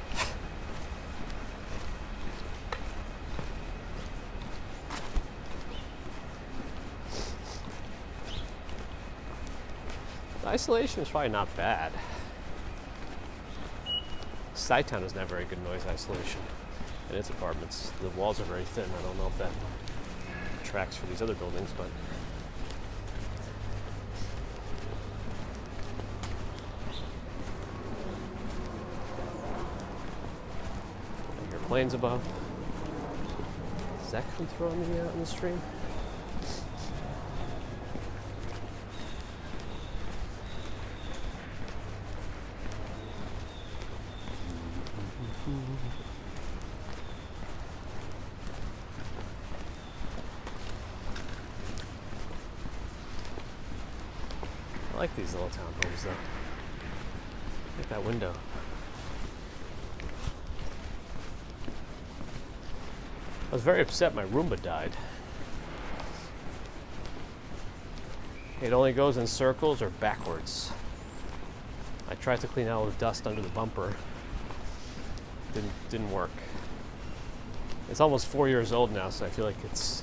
A: The isolation is probably not bad. Side-town doesn't have very good noise isolation in its apartments. The walls are very thin. I don't know if that tracks for these other buildings, but I hear planes above. Does that come through on the stream? I like these little townhomes though. I like that window. I was very upset my Roomba died. It only goes in circles or backwards. I tried to clean out all the dust under the bumper. Didn't work. It's almost 4 years old now, so I feel like it's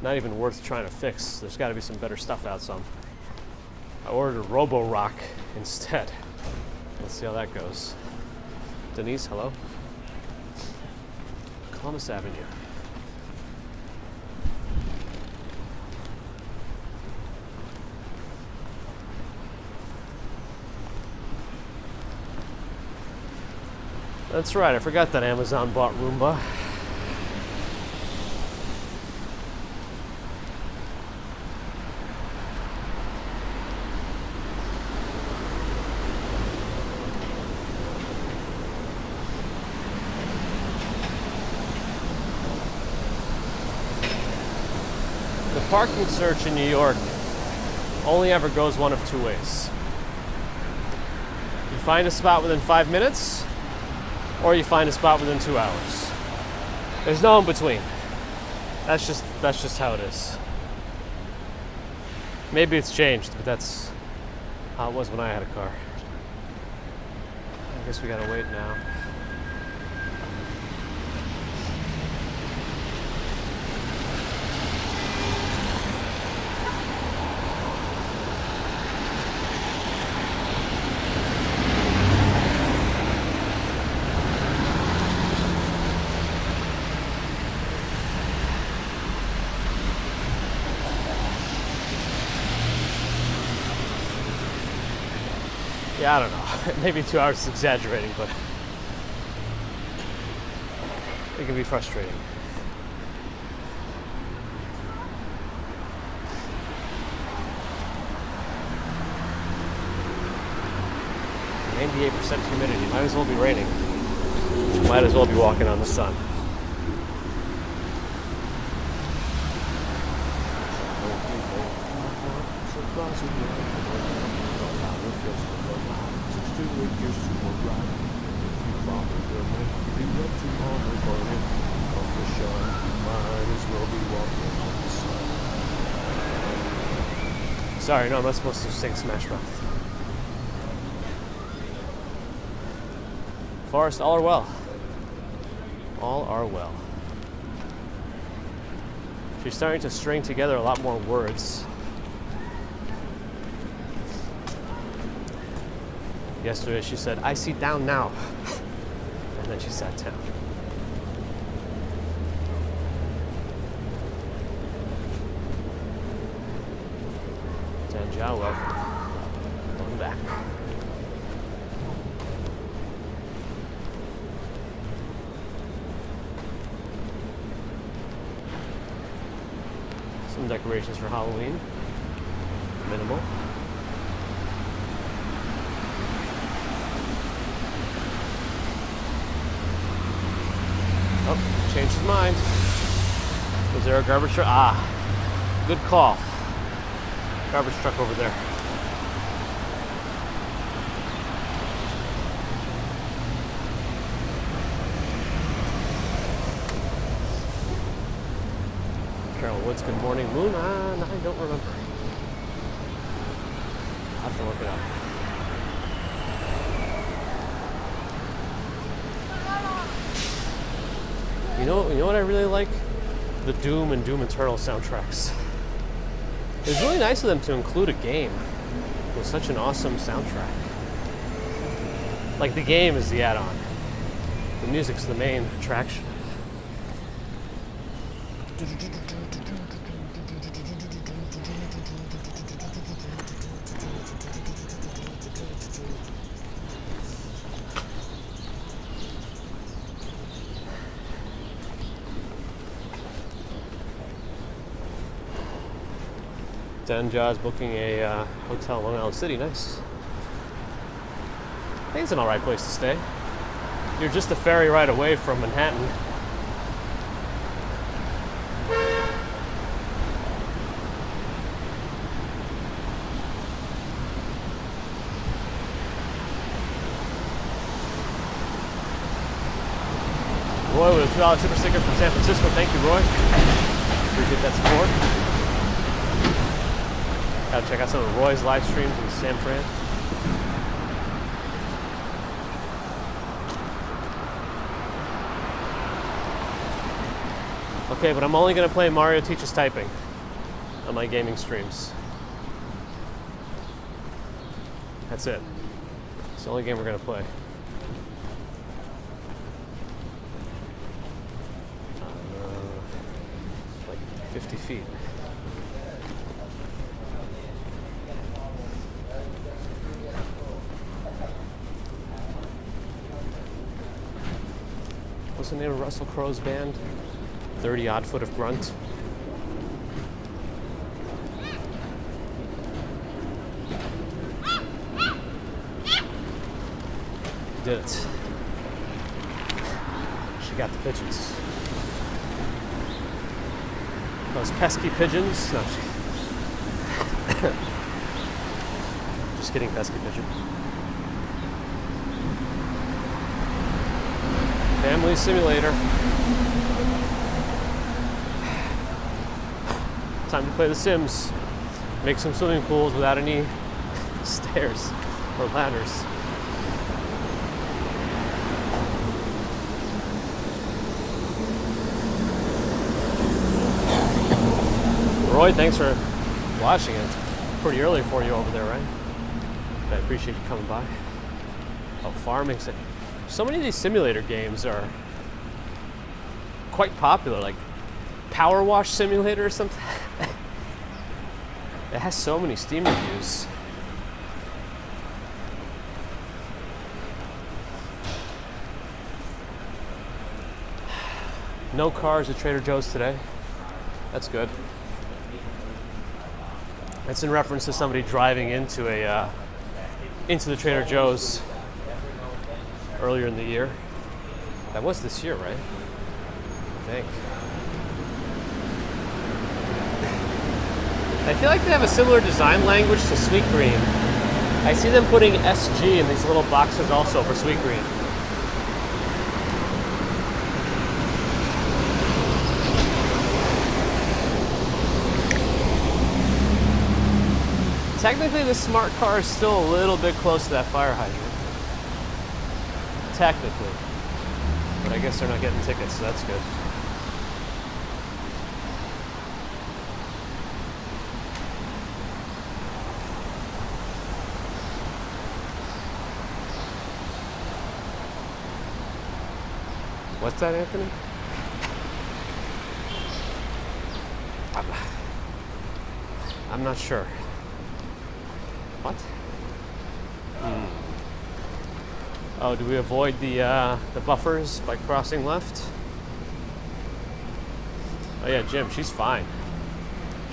A: not even worth trying to fix. There's got to be some better stuff out. So I ordered a Robo-Rock instead. Let's see how that goes. Denise, hello. Columbus Avenue. That's right, I forgot that Amazon bought Roomba. The parking search in New York only ever goes one of two ways. You find a spot within 5 minutes, or you find a spot within 2 hours. There's no in between. That's just how it is. Maybe it's changed, but that's how it was when I had a car. I guess we gotta wait now. Yeah, I don't know. Maybe 2 hours is exaggerating, but it can be frustrating. 98% humidity. Might as well be raining. Might as well be walking on the sun. Sorry, no, I'm not supposed to sing Smash Mouth. Forest, all are well. All are well. She's starting to string together a lot more words. Yesterday she said, "I sit down now." And then she sat down. Danjao, welcome back. Some decorations for Halloween. Minimal. Oh, changed his mind. Was there a garbage truck? Ah, good call. Garbage truck over there. Carol Woods, good morning. Moon? No, I don't remember. I'll have to look it up. You know what I really like? The Doom and Doom Eternal soundtracks. It was really nice of them to include a game with such an awesome soundtrack. Like, the game is the add-on. The music's the main attraction. Danja's booking a hotel in Long Island City. Nice. I think it's an alright place to stay. You're just a ferry ride away from Manhattan. Roy with a $2 super sticker from San Francisco. Thank you, Roy. Appreciate that support. Gotta check out some of Roy's live streams in San Fran. Okay, but I'm only gonna play Mario Teaches Typing on my gaming streams. That's it. It's the only game we're gonna play. Like 50 feet. What's the name of Russell Crowe's band? 30 Odd Foot of Grunt. Did it. She got the pigeons. Those pesky pigeons. No, just kidding, pesky pigeon. Family Simulator. Time to play The Sims. Make some swimming pools without any stairs or ladders. Roy, thanks for watching. It's pretty early for you over there, right? But I appreciate you coming by. Oh, farming. So many of these simulator games are quite popular, like Power Wash Simulator or something. It has so many Steam reviews. No cars at Trader Joe's today. That's good. That's in reference to somebody driving into the Trader Joe's earlier in the year. That was this year, right? I think. I feel like they have a similar design language to Sweet Green. I see them putting SG in these little boxes also for Sweet Green. Technically, this smart car is still a little bit close to that fire hydrant. Technically. But I guess they're not getting tickets, so that's good. What's that, Anthony? I'm not sure. What? Oh, do we avoid the buffers by crossing left? Oh yeah, Jim, she's fine.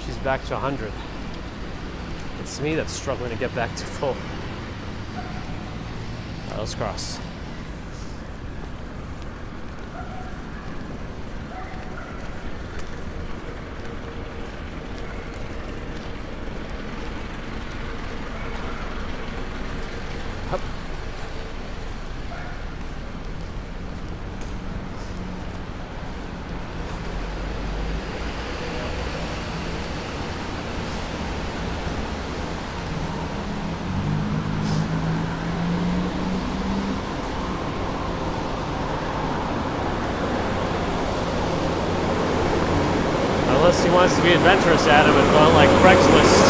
A: She's back to 100. It's me that's struggling to get back to full. All right, let's cross. Unless he wants to be adventurous, Adam, and go on like Craigslist.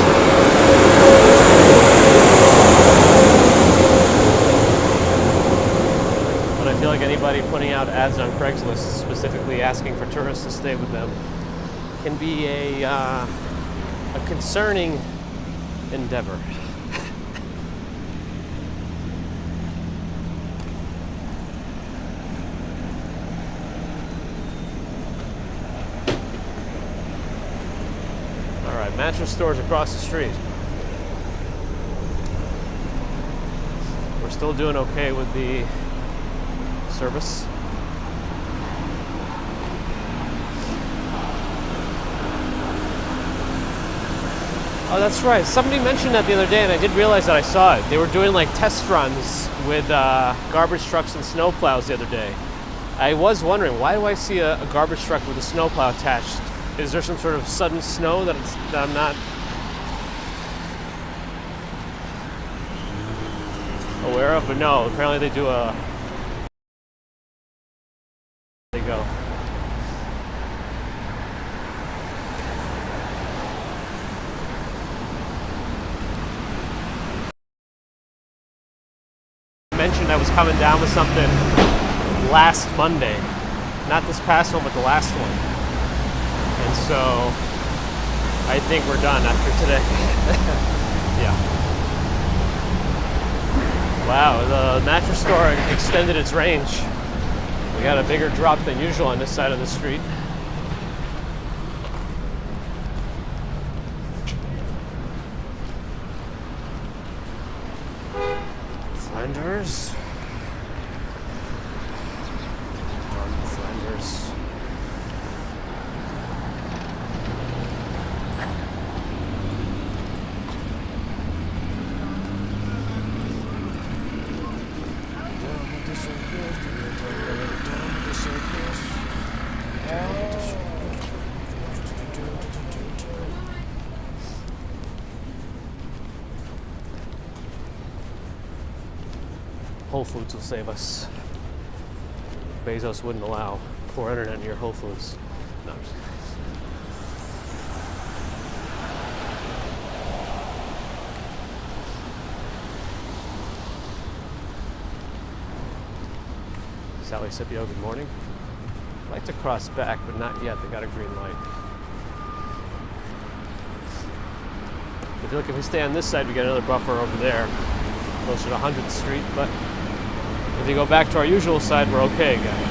A: But I feel like anybody putting out ads on Craigslist, specifically asking for tourists to stay with them, can be a concerning endeavor. Mattress stores across the street. We're still doing okay with the service. Oh, that's right. Somebody mentioned that the other day, and I did realize that I saw it. They were doing like test runs with garbage trucks and snowplows the other day. I was wondering, why do I see a garbage truck with a snowplow attached? Is there some sort of sudden snow that I'm not aware of? But no, apparently they do a... There you go. I mentioned I was coming down with something last Monday. Not this past one, but the last one. And so, I think we're done after today. Yeah. Wow, the mattress store extended its range. We got a bigger drop than usual on this side of the street. Flanders. Flanders. Whole Foods will save us. Bezos wouldn't allow poor internet near Whole Foods. No, I'm just kidding. Sally Scipio, good morning. I'd like to cross back, but not yet. They got a green light. I feel like if we stay on this side, we get another buffer over there, closer to 100th Street, but if you go back to our usual side, we're okay again.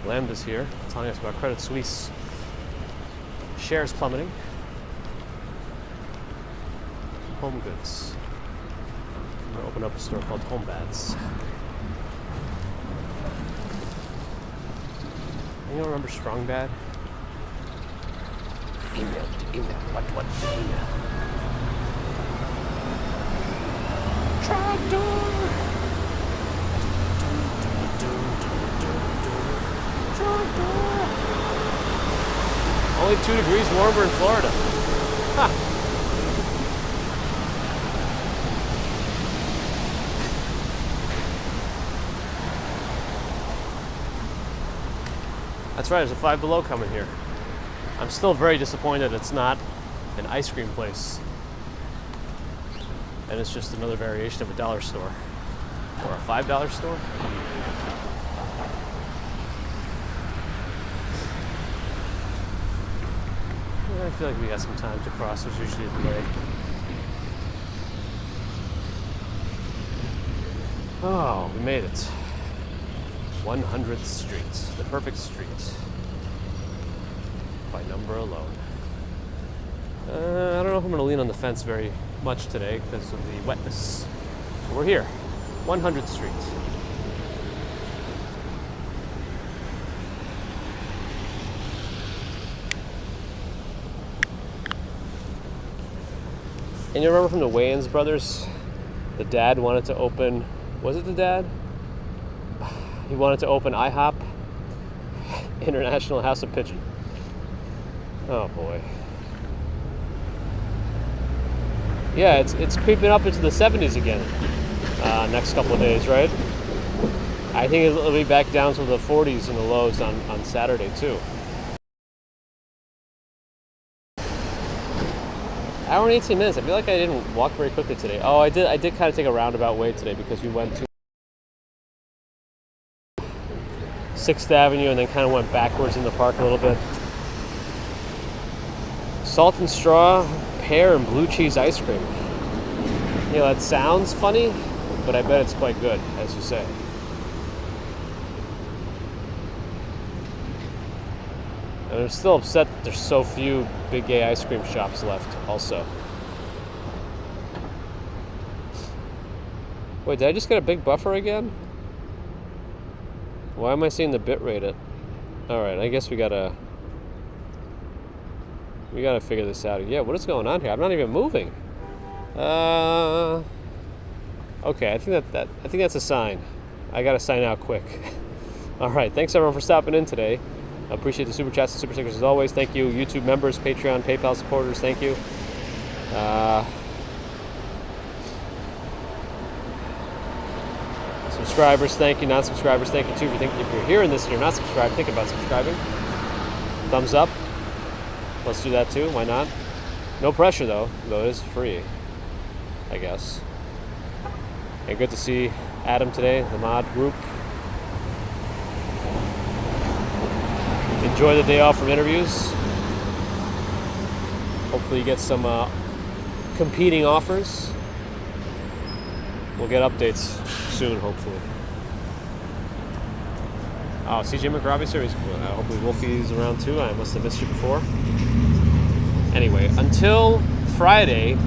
A: Lambda's here, telling us about Credit Suisse shares plummeting. Home goods. I'm gonna open up a store called Home Baths. You don't remember Strong Bad? Email, what, email. Tractor! Only 2 degrees warmer in Florida. Huh. That's right, there's a 5 Below coming here. I'm still very disappointed it's not an ice cream place. And it's just another variation of a dollar store. Or a $5 store. I feel like we got some time to cross. There's usually a delay. Oh, we made it. 100th Street. The perfect street. By number alone. I don't know if I'm going to lean on the fence very much today because of the wetness. But we're here. 100th Street. And you remember from the Wayans brothers, the dad wanted to open, was it the dad? He wanted to open IHOP, International House of Pigeon. Oh boy. Yeah, it's creeping up into the 70s again. Next couple of days, right? I think it'll be back down to the 40s in the lows on Saturday too. Hour and 18 minutes. I feel like I didn't walk very quickly today. Oh, I did kind of take a roundabout way today because we went to 6th Avenue and then kind of went backwards in the park a little bit. Salt and straw, pear and blue cheese ice cream. You know, that sounds funny, but I bet it's quite good, as you say. And I'm still upset that there's so few big gay ice cream shops left also. Wait, did I just get a big buffer again? Why am I seeing the bit rate at? Alright, I guess we gotta figure this out. Yeah, what is going on here? I'm not even moving. Okay, I think that's a sign. I gotta sign out quick. Alright, thanks everyone for stopping in today. I appreciate the super chats and super stickers as always. Thank you, YouTube members, Patreon, PayPal supporters. Thank you. Subscribers, thank you. Non-subscribers, thank you too. If you're hearing this and you're not subscribed, think about subscribing. Thumbs up. Let's do that too. Why not? No pressure though it is free, I guess. And good to see Adam today, the mod group. Enjoy the day off from interviews. Hopefully you get some competing offers. We'll get updates soon, hopefully. Oh, CJ McRobbie's here. Hopefully Wolfie's around too. I must have missed you before. Anyway, until Friday,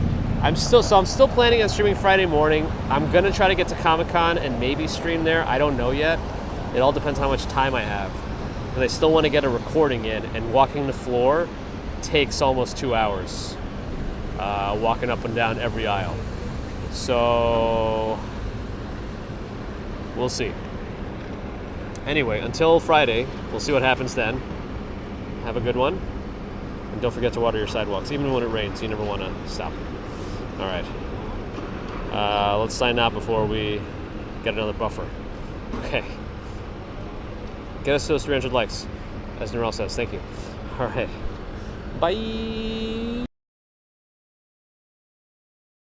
A: I'm still planning on streaming Friday morning. I'm gonna try to get to Comic-Con and maybe stream there. I don't know yet. It all depends how much time I have. And I still want to get a recording in, and walking the floor takes almost 2 hours. Walking up and down every aisle. So we'll see. Anyway, until Friday, we'll see what happens then. Have a good one. And don't forget to water your sidewalks, even when it rains. You never want to stop. All right. Let's sign out before we get another buffer. Okay. Get us to those 300 likes, as Norel says. Thank you. All right. Bye.